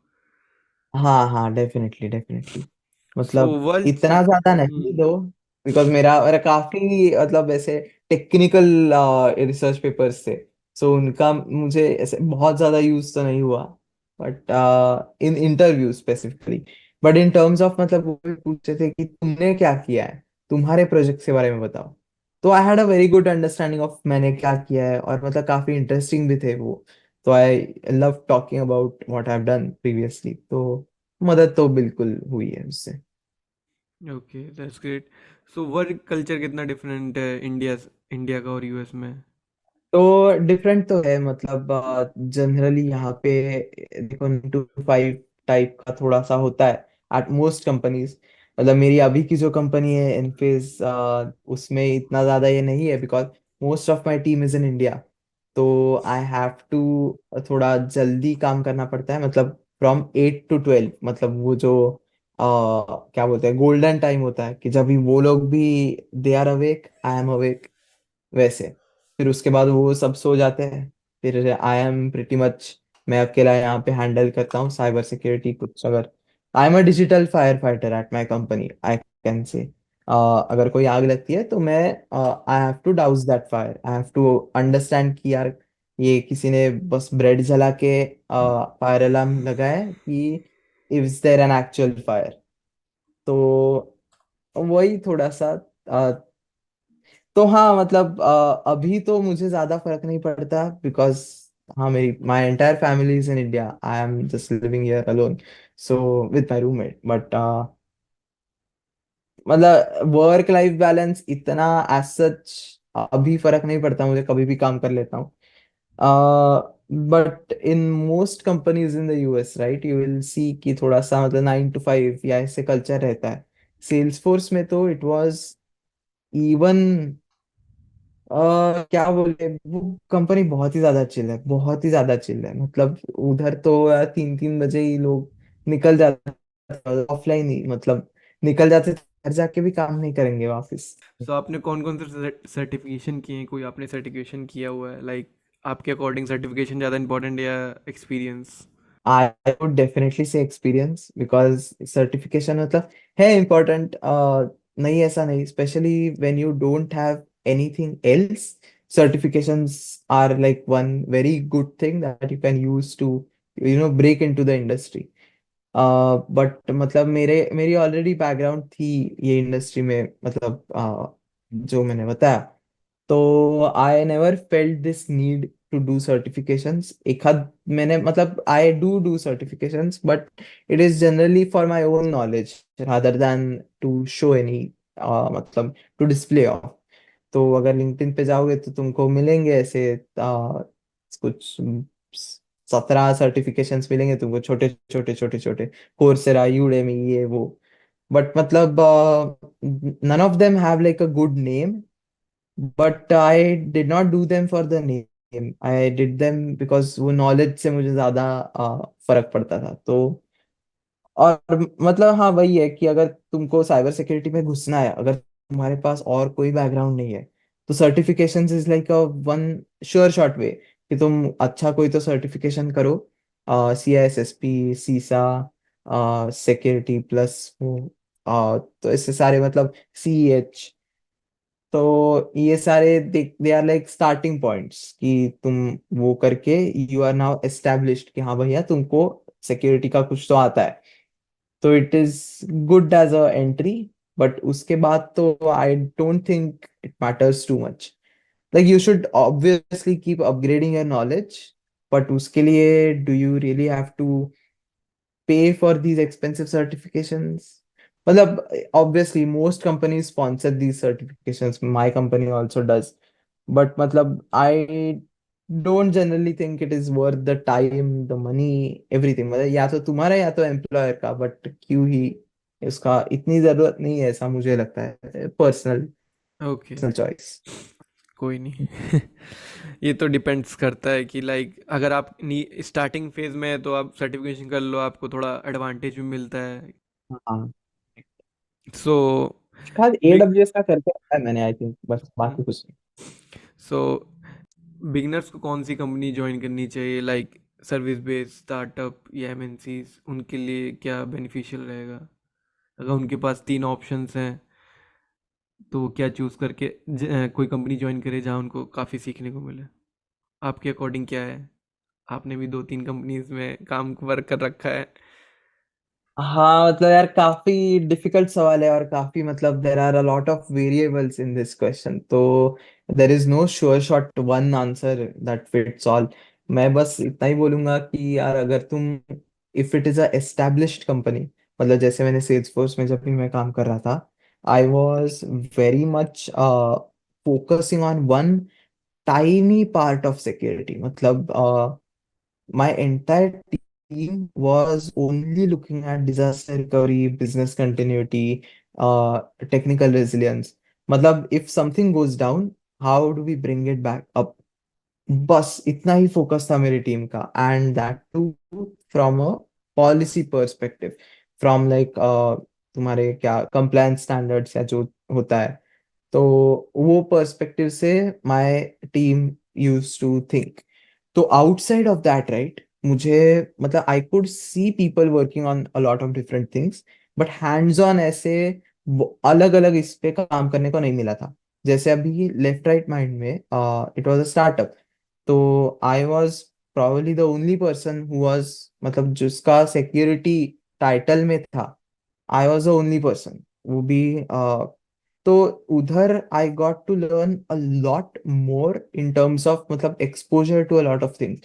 हाँ हाँ, डेफिनेटली डेफिनेटली। सो मतलब वर्ल्ड। इतना ज्यादा नहीं दो, बिकॉज मेरा मेरा काफी मतलब ऐसे टेक्निकल रिसर्च पेपर्स थे। सो उनका मुझे ऐसे बहुत ज्यादा यूज तो नहीं हुआ, but in interview specifically. But in terms of मतलब वो भी पूछते थे कि तुमने क्या किया है, तुम्हारे प्रोजेक्ट के बारे में बताओ। तो I had a very good understanding of मैंने क्या किया है, और मतलब काफी इंटरेस्टिंग भी थे वो। तो I love talking about what I have done previously. तो मदद तो बिल्कुल हुई है उससे। Okay, that's great. So work culture कितना डिफरेंट है इंडिया इंडिया का और यूएस में? तो डिफरेंट तो है, मतलब जनरली यहाँ पे देखो 9 to 5 टाइप का थोड़ा सा होता है एट मोस्ट कंपनीज। मतलब मेरी अभी की जो कंपनी है इनफेस, उसमें इतना ज्यादा ये नहीं है, because most of my team is in India. तो आई हैव टू थोड़ा जल्दी काम करना पड़ता है, मतलब फ्रॉम 8 to 12, मतलब वो जो क्या बोलते हैं गोल्डन टाइम होता है कि जब भी वो लोग भी they are awake, I am awake, वैसे। फिर उसके बाद वो सब सो जाते हैं, फिर आई एम प्रिटी मच, मैं अकेला यहाँ पे हैंडल करता हूँ साइबर सिक्योरिटी कुछ। अगर I am a digital fire fighter at my company, I can say अगर कोई आग लगती है तो मैं I have to douse that fire, I have to understand कि यार ये किसी ने बस ब्रेड जला के फायर अलार्म लगाया है कि is there an actual fire. तो वही थोड़ा सा तो हाँ मतलब अभी तो मुझे ज्यादा फर्क नहीं पड़ता, बिकॉज हाँ मेरी my entire family is in India, I am just living here alone, so with my roommate. But मतलब वर्क लाइफ बैलेंस इतना एज सच अभी फर्क नहीं पड़ता मुझे, कभी भी काम कर लेता हूँ। But in most companies in the US, right, you will see कि थोड़ा सा मतलब 9 to 5 या ऐसे कल्चर रहता है। सेल्स फोर्स में तो इट वाज इवन क्या बोले, वो कंपनी बहुत ही ज्यादा चिल है, बहुत ही ज्यादा चिल है। मतलब उधर तो 3-3 बजे ही लोग निकल जाते, ऑफलाइन ही मतलब निकल जाते थे, घर जाके भी काम नहीं करेंगे वापस। सो आपने कौन कौन से सर्टिफिकेशन किए हैं? कोई आपने सर्टिफिकेशन किया हुआ है? लाइक आपके अकॉर्डिंग सर्टिफिकेशन ज़्यादा इंपॉर्टेंट या experience? I would definitely say experience because certification मतलब है important, नहीं ऐसा नहीं, especially when you don't have anything else. Certifications are like one very good thing that you can use to break into the industry. But मतलब मेरी already background थी ये industry में, मतलब जो मैंने बताया, तो I never felt this need to do certifications. एक आध मैंने मतलब I do certifications, but it is generally for my own knowledge rather than to show any, मतलब टू डिस्प्ले ऑफ। तो अगर लिंक्डइन पे जाओगे तो तुमको मिलेंगे ऐसे कुछ 17 सर्टिफिकेशंस मिलेंगे तुमको, छोटे छोटे छोटे छोटे, कोर्सेरा, यूडेमी, ये वो। बट मतलब none of them have like a good name, but I did not do them for the name, I did them because वो नॉलेज से मुझे ज्यादा फर्क पड़ता था। तो और मतलब हाँ, वही है कि अगर तुमको साइबर सिक्योरिटी में घुसना है, अगर तुम्हारे पास और कोई बैकग्राउंड नहीं है, तो certification is like a one sure shot way कि तुम अच्छा कोई तो सर्टिफिकेशन करो। CISSP, सीसा, सिक्योरिटी प्लस वो, तो इससे सारे मतलब CEH, तो ये सारे they are like starting points कि तुम वो करके यू आर नाउ एस्टेब्लिश्ड कि हाँ भैया तुमको सिक्योरिटी का कुछ तो आता है। तो it is good as a entry, but उसके बाद तो I don't think it matters too much. Like you should obviously keep upgrading your knowledge, but उसके लिए do you really have to pay for these expensive certifications? मतलब obviously most companies sponsor these certifications. My company also does. But मतलब I don't generally think it is worth the time, the money, everything. मतलब या तो तुम्हारा या तो employer का, but क्यों ही इसका इतनी जरूरत नहीं है, ऐसा मुझे लगता है, पर्सनल ओके, चॉइस। कोई नहीं। ये तो डिपेंड्स करता है कि लाइक अगर आप स्टार्टिंग फेज में है तो आप सर्टिफिकेशन कर लो, आपको थोड़ा एडवांटेज भी मिलता है। हाँ, सो शायद AWS का करके रखा है मैंने, आई थिंक, बस बाकी कुछ नहीं। सो बिगनर्स को कौन सी कंपनी ज्वाइन करनी चाहिए, लाइक सर्विस बेस्ड स्टार्टअप या एमएनसीज, उनके लिए क्या बेनिफिशियल रहेगा? अगर उनके पास तीन ऑप्शंस हैं तो वो क्या चूज़ करके कोई कंपनी ज्वाइन करे जहाँ उनको काफ़ी सीखने को मिले? आपके अकॉर्डिंग क्या है? आपने भी दो तीन कंपनीज में काम वर्क कर रखा है। हाँ मतलब यार, काफी डिफिकल्ट सवाल है, और काफी मतलब there are a lot of variables in this question, तो there is no sure shot one answer that fits all. मैं बस इतना ही बोलूंगा कि यार अगर तुम, if it is a established company, मतलब जैसे मैंने सेल्स फोर्स में जब भी मैं काम कर रहा था, I was very much focusing on one tiny part of security. मतलब my entire team was only looking at disaster recovery, business continuity, technical resilience. मतलब if something goes down, how do we bring it back up? बस इतना ही focus था मेरी team का, and that too from a policy perspective, from like तुम्हारे क्या compliance standards या जो होता है, तो वो पर्सपेक्टिव से my team use to think. तो आउटसाइड ऑफ दैट, राइट, मुझे मतलब I could see people working on a lot of different things, but hands on ऐसे अलग अलग इस पे काम करने को नहीं मिला था। जैसे अभी लेफ्ट राइट माइंड में इट वाज अ स्टार्टअप, तो I was probably the only person who was, मतलब जिसका सिक्योरिटी टाइटल में था, I was the only person, वो भी तो उधर I got to learn a lot more in terms of मतलब exposure to a lot of things.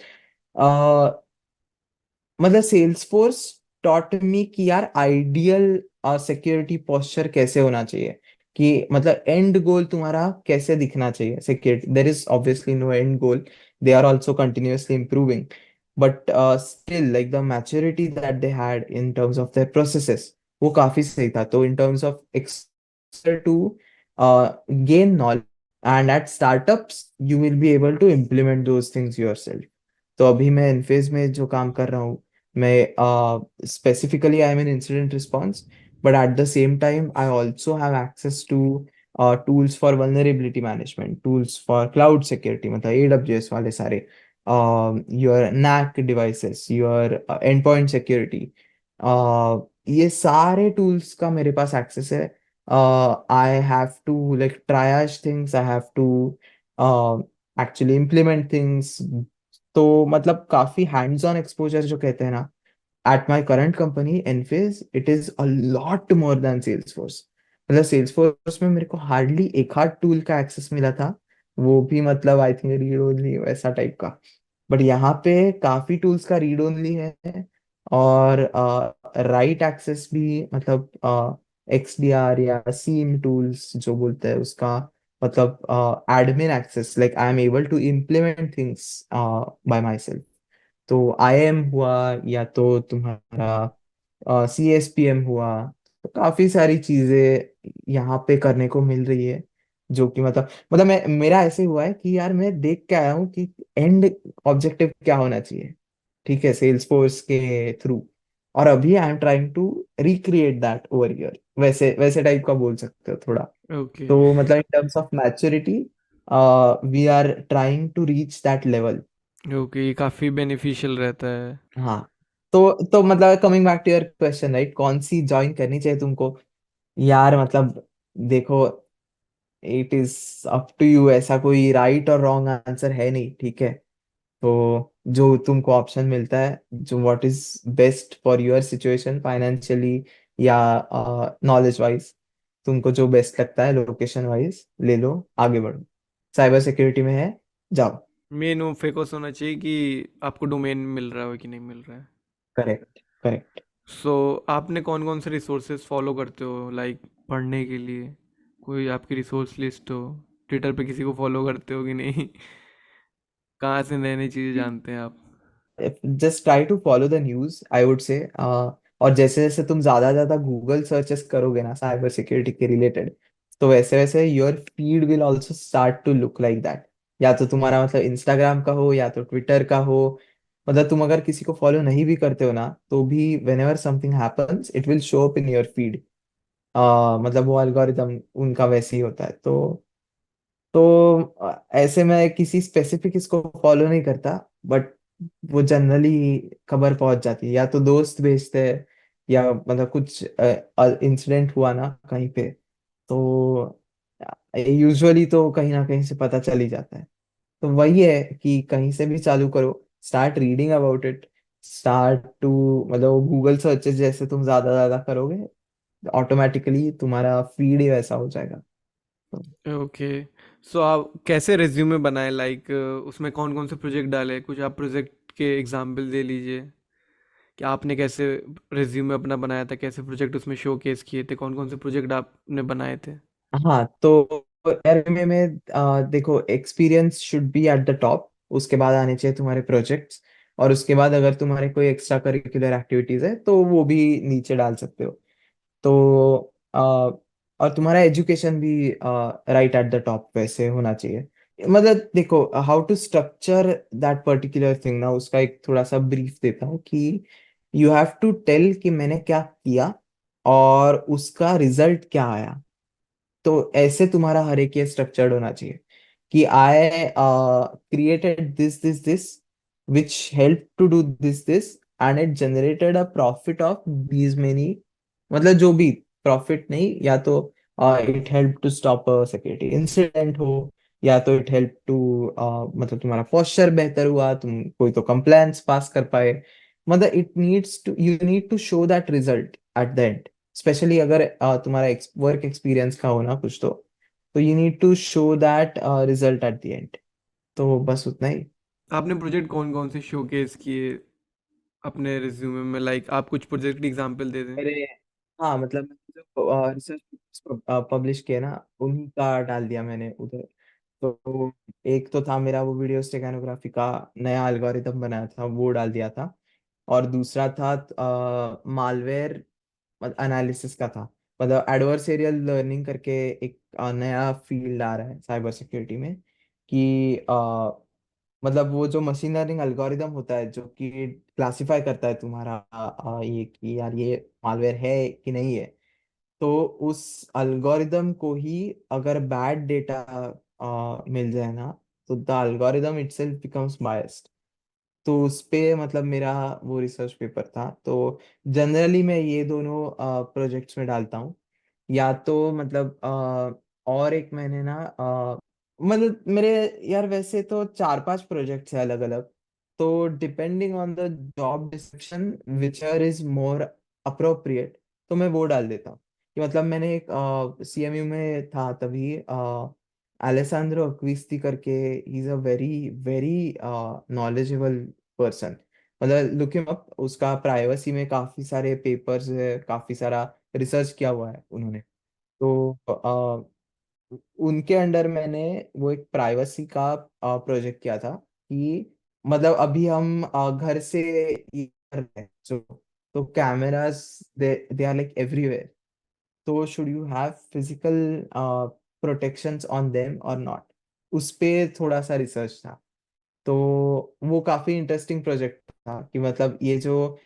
मतलब सेल्स फोर्स टॉट मी कि यार आइडियल सिक्योरिटी पोस्चर कैसे होना चाहिए, कि मतलब एंड गोल तुम्हारा कैसे दिखना चाहिए security. There is obviously no end goal, they are also continuously improving, but still like the maturity that they had in terms of their processes, वो काफी सही था। तो in terms of exposure to gain knowledge, and at startups you will be able to implement those things yourself. तो अभी मैं इनफेज में जो काम कर रहा हूँ, मैं specifically I am in incident response, but at the same time I also have access to tools for vulnerability management, tools for cloud security, मतलब AWS वाले सारे। your NAC devices, your endpoint security, ये सारे tools का मेरे पास access है. I have to like triage things, I have to uh, actually implement things. तो मतलब काफी hands on exposure जो कहते हैं ना, at my current company Enphase, it is a lot more than Salesforce. मतलब Salesforce में मेरे को हार्डली एक आध टूल का एक्सेस मिला था, वो भी मतलब आई थिंक रीड ओनली वैसा टाइप का. बट यहाँ पे काफी टूल्स का रीड ओनली है, और राइट एक्सेस भी, मतलब XDR या सीम टूल्स जो बोलते हैं उसका, मतलब admin access, like I am able to implement things by myself. तो IAM हुआ, या तो तुम्हारा CSPM हुआ. तो काफी सारी चीजें यहाँ पे करने को मिल रही है, जो कि मतलब मेरा ऐसे हुआ है कि यार मैं देख के आया हूँ कि एंड ऑब्जेक्टिव क्या होना चाहिए, ठीक है, सेल्स फोर्स के थ्रू. और अभी I am trying to recreate that over here, वैसे वैसे टाइप का बोल सकते हो थोड़ा. ओके। तो मतलब in terms of maturity we are trying to reach that level. Okay, ये काफ़ी बेनिफिशियल रहता है। हाँ. तो मतलब coming back to your question, right, कौन सी ज्वाइन करनी चाहिए तुमको. यार मतलब देखो, it is up to you, ऐसा कोई राइट और रॉन्ग आंसर है नहीं, ठीक है. तो जो तुमको ऑप्शन मिलता है, जो what is best for your situation financially या नॉलेज वाइज, तुमको जो बेस्ट लगता है लोकेशन वाइज, ले लो, आगे बढ़ो. साइबर सिक्योरिटी में है, जाओ. मेन वो फोकस होना चाहिए कि आपको डोमेन मिल रहा है कि नहीं मिल रहा है। Correct, correct. सो आपने कौन कौन से रिसोर्सेज फॉलो करते हो लाइक पढ़ने के लिए? कोई आपकी रिसोर्स लिस्ट हो? ट्विटर पे किसी को फॉलो करते हो कि नहीं? कहाँ से नई नई चीज़ें जानते हैं आप? Just try to follow the news, I would say. और जैसे जैसे तुम ज्यादा ज्यादा गूगल सर्चेस करोगे ना साइबर सिक्योरिटी के रिलेटेड, तो वैसे वैसे your feed will also start to look like that. या तो तुम्हारा मतलब इंस्टाग्राम का हो, या तो ट्विटर का हो. मतलब तुम अगर किसी को फॉलो नहीं भी करते हो ना, तो भी when ever something happens it will show up in your feed. मतलब वो एल्गोरिदम उनका वैसे ही होता है. तो ऐसे में किसी स्पेसिफिक इसको फॉलो नहीं करता, बट वो जनरली खबर पहुंच जाती है, या तो दोस्त भेजते हैं, या मतलब कुछ इंसिडेंट हुआ ना कहीं पे, तो यूजुअली तो कहीं ना कहीं से पता चल ही जाता है. तो वही है कि कहीं से भी चालू करो, start reading about it, start to मतलब गूगल सर्चेस जैसे तुम ज्यादा ज्यादा करोगे, ऑटोमेटिकली तुम्हारा फीड ही वैसा हो जाएगा. तो ओके। सो आप कैसे रिज्यूमे बनाए, लाइक उसमें कौन कौन से प्रोजेक्ट डाले? कुछ आप प्रोजेक्ट के एग्जाम्पल दे लीजिए कि आपने कैसे रिज्यूमे अपना बनाया था, कैसे प्रोजेक्ट उसमें शोकेस किए थे, कौन कौन से प्रोजेक्ट आपने बनाए थे? हाँ, तो एमए में देखो, experience should be at the top, उसके बाद आने चाहिए तुम्हारे प्रोजेक्ट्स, और उसके बाद अगर तुम्हारे कोई एक्स्ट्रा करिकुलर एक्टिविटीज है तो वो भी नीचे डाल सकते हो. तो और तुम्हारा एजुकेशन भी राइट एट द टॉप वैसे होना चाहिए. मतलब देखो, how to structure that particular thing ना, उसका एक थोड़ा सा ब्रीफ देता हूँ कि यू हैव टू टेल कि मैंने क्या किया और उसका रिजल्ट क्या आया. तो ऐसे तुम्हारा हर एक ये स्ट्रक्चर्ड होना चाहिए कि I created this which help to do this and it generated a profit of these many. मतलब जो भी प्रॉफिट नहीं, या तो it help to stop a security incident हो, या तो इट हेल्प टू मतलब तुम्हारा पोस्चर बेहतर हुआ, तुम कोई तो कंप्लायंस पास कर पाए. मतलब it needs to you need to show that result at the end. Specially अगर तुम्हारा वर्क एक्सपीरियंस का हो ना कुछ, तो you need to show that result at the end. तो बस उतना ही. आपने प्रोजेक्ट कौन कौन से शोकेस किए अपने रिज्यूमे में? लाइक आप कुछ प्रोजेक्ट एग्जांपल दे दें। मेरे हाँ, मतलब मैंने जो रिसर्च पब्लिश किया ना, उन्हीं का डाल दिया मैंने उधर. तो एक तो था मेरा वो वीडियो स्टेगनोग्राफी का नया एल्गोरिदम बनाया था, वो डाल दिया था. और दूसरा था मालवेयर एनालिसिस का था. मतलब एडवर्सेरियल लर्निंग करके एक नया फील्ड आ रहा है साइबर सिक्योरिटी में, कि मतलब वो जो मशीन लर्निंग एल्गोरिदम होता है जो कि क्लासिफाई करता है तुम्हारा ये कि यार ये मालवेयर है कि नहीं है. तो उस एल्गोरिदम को ही अगर बैड डेटा मिल जाए ना, तो the algorithm itself becomes biased. तो उस पे मतलब मेरा वो रिसर्च पेपर था। तो जनरली मैं ये दोनों प्रोजेक्ट्स में डालता हूँ। या तो मतलब और एक मैंने ना मतलब मेरे यार वैसे तो 4-5 प्रोजेक्ट्स है अलग अलग। तो depending on the job description विचर इज मोर अप्रोप्रिएट, तो मैं वो डाल देता हूँ। कि मतलब मैंने एक सीएमयू में था तभी अलेसांद्रो अक्विस्ती करके, he is a very very knowledgeable person. मतलब लुक हिम अप, उसका प्राइवेसी में काफी सारे पेपर्स है, काफी सारा रिसर्च किया हुआ है उन्होंने। तो उनके अंडर मैंने वो एक प्राइवेसी का प्रोजेक्ट किया था कि मतलब अभी हम घर से ये कर रहे हैं तो cameras they are like everywhere. तो should you have physical protections on them और नॉट, उस पे थोड़ा सा रिसर्च था। तो वो काफी इंटरेस्टिंग प्रोजेक्ट था कि मतलब ये जो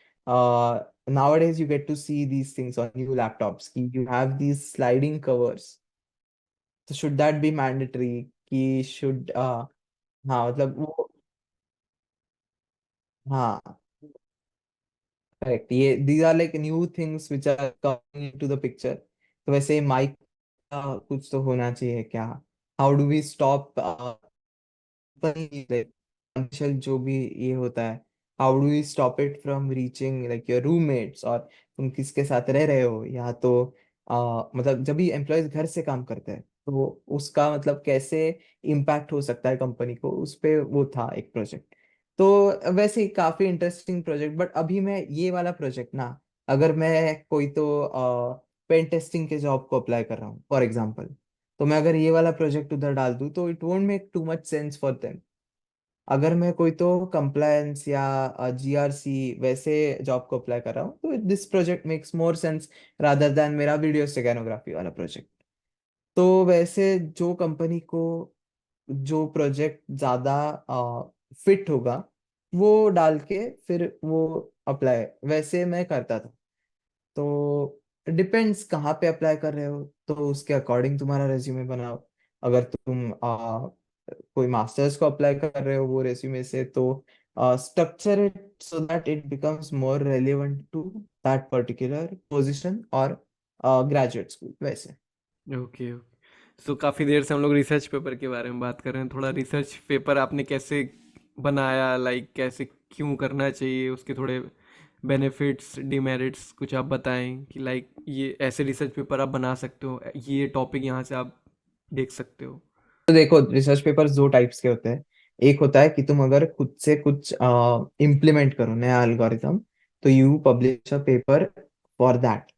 nowadays you get to see these things on new laptops कि you have these sliding covers, तो शुड दैट बी मैंडेटरी कि शुड हाँ मतलब वो हाँ करेक्ट, ये these are like new things which are coming into the picture. तो वैसे माइक का कुछ तो होना चाहिए क्या, how do we stop potential जो भी ये होता है, how do you stop it from reaching like your roommates, और तुम किसके साथ रह रहे हो, या तो मतलब जब भी एम्प्लॉयज घर से काम करते हैं तो उसका मतलब कैसे इम्पैक्ट हो सकता है कंपनी को, उस पे वो था एक प्रोजेक्ट। तो वैसे ही काफी इंटरेस्टिंग प्रोजेक्ट। बट अभी मैं ये वाला प्रोजेक्ट ना, अगर मैं कोई तो पेन टेस्टिंग के जॉब को अप्लाई कर रहा हूँ फॉर एग्जाम्पल, तो मैं अगर ये वाला प्रोजेक्ट उधर डाल दूँ तो it won't make too much sense for them. अगर मैं कोई तो कंप्लायंस या जीआरसी वैसे जॉब को अप्लाई कर रहा हूँ तो this project makes more sense rather than मेरा वीडियो स्टेगनोग्राफी वाला प्रोजेक्ट। तो वैसे जो कंपनी को जो प्रोजेक्ट ज्यादा फिट होगा वो डाल के फिर वो अप्लाई वैसे मैं करता था। तो डिपेंड्स कहाँ पे अप्लाई कर रहे हो, तो उसके अकॉर्डिंग तुम्हारा रेज्यूमे बनाओ। अगर तुम कोई मास्टर्स को अप्लाई कर रहे हो वो रेज्यूमे से, तो structure it so that it becomes more relevant to that particular position और ग्रेजुएट स्कूल वैसे। Okay okay. सो काफ़ी देर से हम लोग रिसर्च पेपर के बारे में बात कर रहे हैं। थोड़ा रिसर्च पेपर आपने कैसे बनाया, लाइक कैसे, क्यों करना चाहिए, उसके थोड़े बेनिफिट्स डिमेरिट्स कुछ आप बताएं कि लाइक ये ऐसे रिसर्च पेपर आप बना सकते हो, ये टॉपिक यहाँ से आप देख सकते हो। तो देखो रिसर्च पेपर्स दो टाइप्स के होते हैं। एक होता है कि तुम अगर खुद से कुछ इम्प्लीमेंट करो नया एल्गोरिथम, तो you publish a paper for that.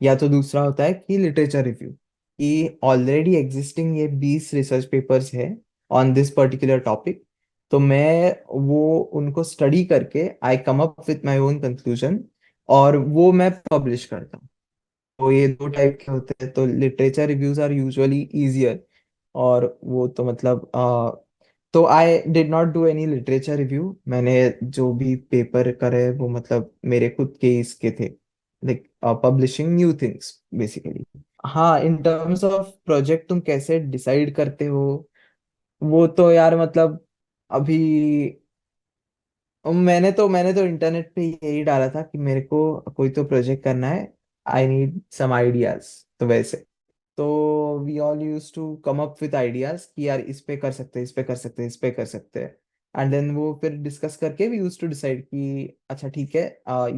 या तो दूसरा होता है कि लिटरेचर रिव्यू, कि ऑलरेडी एग्जिस्टिंग ये 20 रिसर्च पेपर्स है ऑन दिस पर्टिकुलर टॉपिक, तो मैं वो उनको स्टडी करके I come up with my own conclusion और वो मैं पब्लिश करता हूँ। तो ये दो टाइप के होते हैं। तो literature reviews are usually easier, और वो तो मतलब तो I did not do any literature review. मैंने जो भी पेपर करे वो मतलब मेरे खुद के इसके थे, like publishing new things basically. हाँ इन टर्म्स ऑफ प्रोजेक्ट तुम कैसे डिसाइड करते हो, वो तो यार मतलब अभी मैंने तो इंटरनेट पे यही डाला था कि मेरे को कोई तो प्रोजेक्ट करना है, आई नीड सम आइडियाज। तो वैसे तो we all use to come up with ideas कि यार इस पे कर सकते हैं, इस पे कर सकते हैं, इस पे कर सकते हैं। एंड देन वो फिर डिस्कस करके वी यूज टू डिसाइड कि अच्छा ठीक है,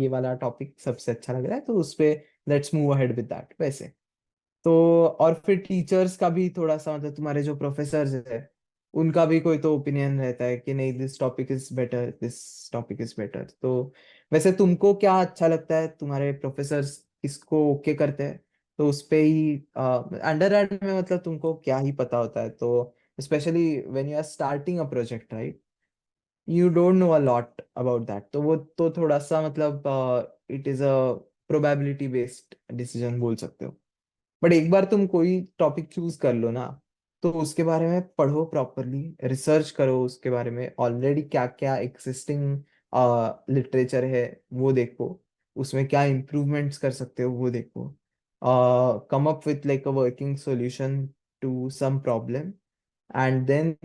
ये वाला टॉपिक सबसे अच्छा लग रहा है तो उस पे let's move ahead with that वैसे। तो और फिर टीचर्स का भी थोड़ा सा मतलब तुम्हारे जो प्रोफेसर्स है उनका भी कोई तो ओपिनियन रहता है कि नहीं this topic is better, this topic is better. तो वैसे तुमको क्या अच्छा लगता है, तुम्हारे प्रोफेसर्स किसको ओके करते हैं, तो उस पे ही अंडर ग्रेड में मतलब तुमको क्या ही पता होता है। तो specially when you are starting a project right, you don't know a lot about that, तो वो तो थोड़ा सा मतलब it is a probability based decision बोल सकते हो। बट एक बार तुम कोई टॉपिक चूज कर लो ना, तो उसके बारे में पढ़ो प्रॉपरली, रिसर्च करो उसके बारे में, ऑलरेडी क्या क्या एग्जिस्टिंग लिटरेचर है वो देखो, उसमें क्या इम्प्रूवमेंट्स कर सकते हो वो देखो, come up with like a working solution to some problem, and then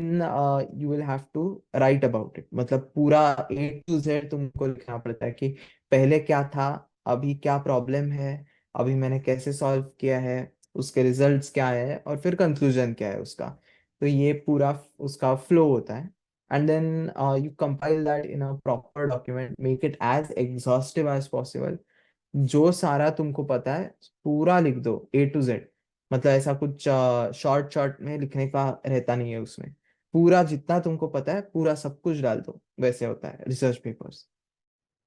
you will have to write about it, मतलब पूरा A to Z तुमको लिखना पड़ता है कि पहले क्या था, अभी क्या प्रॉब्लम है, अभी मैंने कैसे सॉल्व किया है, उसके रिजल्ट्स क्या है, और फिर कंक्लूजन क्या है उसका। तो ये पूरा उसका फ्लो होता है। And then you compile that in a proper document, make it as exhaustive as possible. जो सारा तुमको पता है पूरा लिख दो A to Z। मतलब ऐसा कुछ शॉर्ट शॉर्ट में लिखने का रहता नहीं है उसमें। पूरा जितना तुमको पता है पूरा सब कुछ डाल दो, वैसे होता है रिसर्च पेपर्स।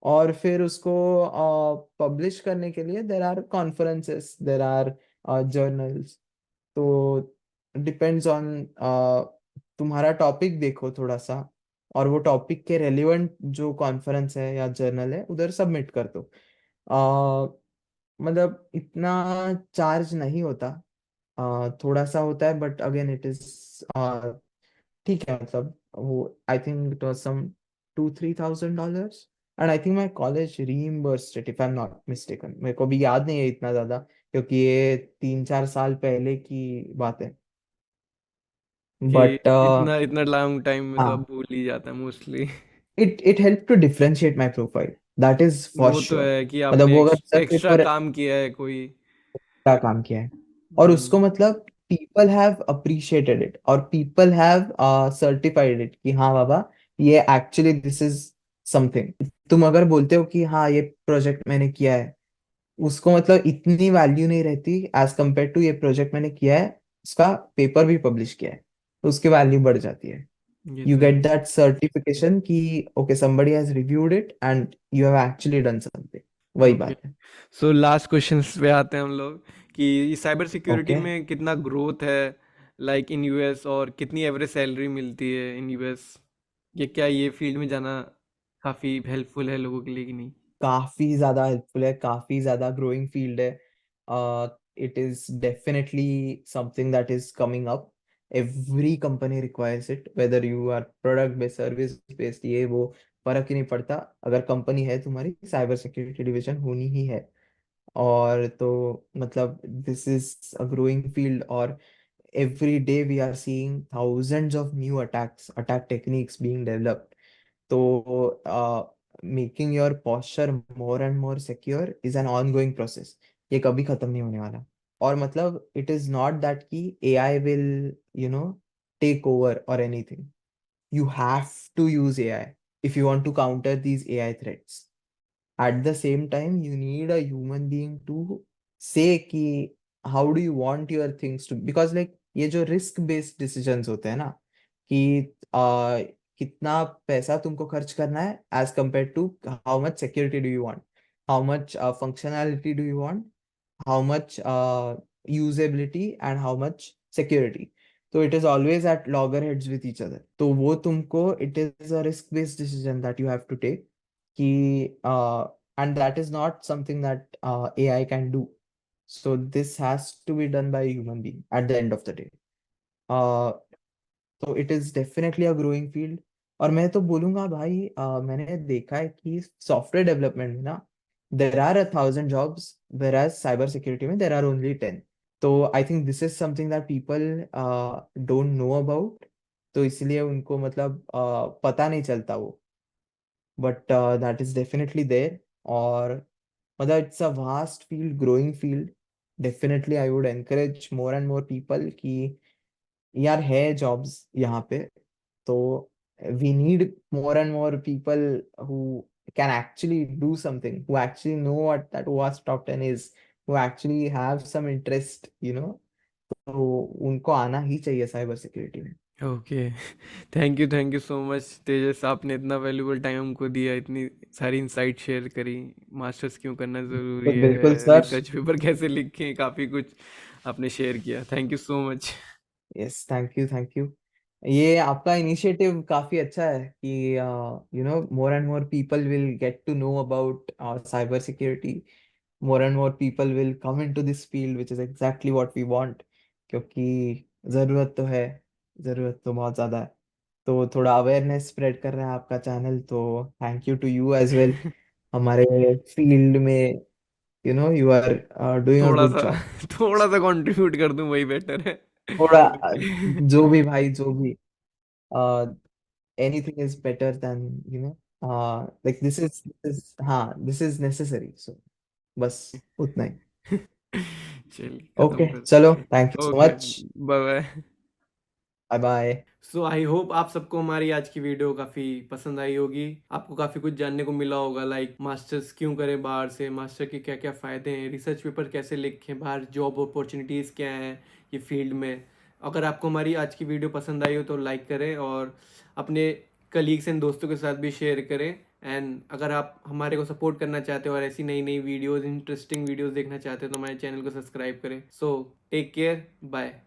और फिर उसको पब्लिश करने के लिए there are conferences, there are journals. तो डिपेंड्स ऑन, तुम्हारा टॉपिक देखो थोड़ा सा, और वो टॉपिक के रेलिवेंट जो कॉन्फ्रेंस है या जर्नल है उधर सबमिट कर दो। मतलब इतना चार्ज नहीं होता, थोड़ा सा होता है, बट अगेन इट इज ठीक है। मतलब वो I think it was some $2-3,000, and I think my college reimbursed it if I am not mistaken. मेरे को भी याद नहीं है इतना ज्यादा, क्योंकि ये 3-4 साल पहले की बात है। कि बट इतना इतना लॉन्ग टाइम में तो अब हाँ, भूल ही जाता है mostly. It help to differentiate my profile, that is for वो तो श्योर। है कि मतलब आपने वो अगर रिसर्च एक्स्ट्रा पेपर काम किया है कोई। का काम किया है, और उसको हम्म। मतलब पीपल हैव अप्रिशिएटेड इट, और पीपल हैव सर्टिफाइड इट कि हाँ बाबा, ये एक्चुअली दिस इज समथिंग। तुम अगर बोलते हो कि हाँ ये प्रोजेक्ट मैंने किया है, उसको मतलब इतनी वैल्यू नहीं रहती एज कम्पेयर टू ये प्रोजेक्ट मैंने किया है, उसका पेपर भी पब्लिश किया है, तो उसकी वैल्यू बढ़ जाती है। ये यू तो है। गेट दैट सर्टिफिकेशन कि okay somebody has reviewed it and you have actually done something. वही ओके। बात है। सो लास्ट क्वेश्चंस पे आते हैं हम लोग कि साइबर सिक्योरिटी ओके, में कितना ग्रोथ है, लाइक इन यूएस, और कितनी एवरेज सैलरी मिलती है इन यूएस। ये क्या ये फील्ड में जाना काफ़ी हेल्पफुल है लोगों के लिए कि नहीं? काफी ज्यादा हेल्पफुल है, काफी ज्यादा ग्रोइंग फील्ड है। It is definitely something that is coming up. Every company requires it, whether you are product based, service based, ये वो फर्क ही नहीं पड़ता। अगर कंपनी है तुम्हारी, साइबर सिक्योरिटी डिवीजन होनी ही है। और तो मतलब this is a growing field, और every day we are seeing thousands of new attack techniques being developed. तो making your posture more and more secure is an ongoing process। ये कभी खत्म नहीं होने वाला। और मतलब it is not that कि AI will you know take over or anything। You have to use AI if you want to counter these AI threats। at the same time you need a human being to say कि how do you want your things to, because like ये जो risk based decisions होते हैं ना, कि कितना पैसा तुमको खर्च करना है as compare to how much security do you want, how much functionality do you want, how much usability and how much security। तो it is always at loggerheads with each other। तो वो तुमको it is a risk based decision that you have to take कि and that is not something that AI can do। So this has to be done by a human being at the end of the day। uh, तो it is definitely a growing field. और मैं तो बोलूंगा भाई, मैंने देखा है कि सॉफ्टवेयर डेवलपमेंट में ना there are 1,000 jobs, where as cyber security में देर आर ओनली 10। तो I think this is something that people don't know about. तो इसलिए उनको मतलब पता नहीं चलता वो, but that is definitely there. और मतलब it's a vast field, growing field. Definitely I would encourage more and more people कि यार है जॉब्स यहाँ पे। तो we need more and more people who can actually do something, who actually know what that OWASP top 10 is, who actually have some interest, तो उनको आना ही चाहिए साइबर सिक्योरिटी में। Okay. Thank you so much Tejas, आपने इतना valuable time हमको दिया, इतनी सारी इंसाइट शेयर करी। मास्टर्स क्यों करना तो ज़रूरी बिल्कुल है, सर। रिसर्च पेपर कैसे लिखें, काफ़ी कुछ आपने शेयर किया। Thank you so much. Yes, thank you, thank you. ये आपका इनिशिएटिव काफी अच्छा है कि more and more people will get to know about cyber security. more and more people will come into this field, which is exactly what we want। क्योंकि ज़रूरत तो है, ज़रूरत तो बहुत ज़्यादा है। तो थोड़ा अवेयरनेस स्प्रेड कर रहा है आपका चैनल, तो thank you to you as well. हमारे फील्ड में यू आर डूइंग अ थोड़ा गुड सा जॉब। थोड़ा सा कंट्रीब्यूट कर दूं वही बेटर है। थोड़ा जो भी भाई, जो भी, anything is better than, you know, like this is, हाँ, this is necessary, so बस उतना ही। चलिए ओके, खत्म करते चलो, हैं। Thank you so okay, much. Bye bye. Bye bye. So I hope आप सबको हमारी आज की वीडियो काफ़ी पसंद आई होगी। आपको काफ़ी कुछ जानने को मिला होगा, लाइक मास्टर्स क्यों करें बाहर से, मास्टर के क्या क्या फ़ायदे हैं, रिसर्च पेपर कैसे लिखें, बाहर जॉब अपॉर्चुनिटीज़ क्या हैं ये फील्ड में। अगर आपको हमारी आज की वीडियो पसंद आई हो तो लाइक करें और अपने कलीग्स एंड दोस्तों के साथ भी शेयर करें। एंड अगर आप हमारे को सपोर्ट करना चाहते हो और ऐसी नई नई वीडियोज़, इंटरेस्टिंग वीडियोज़ देखना चाहते हो तो हमारे चैनल को सब्सक्राइब करें। So take care, bye.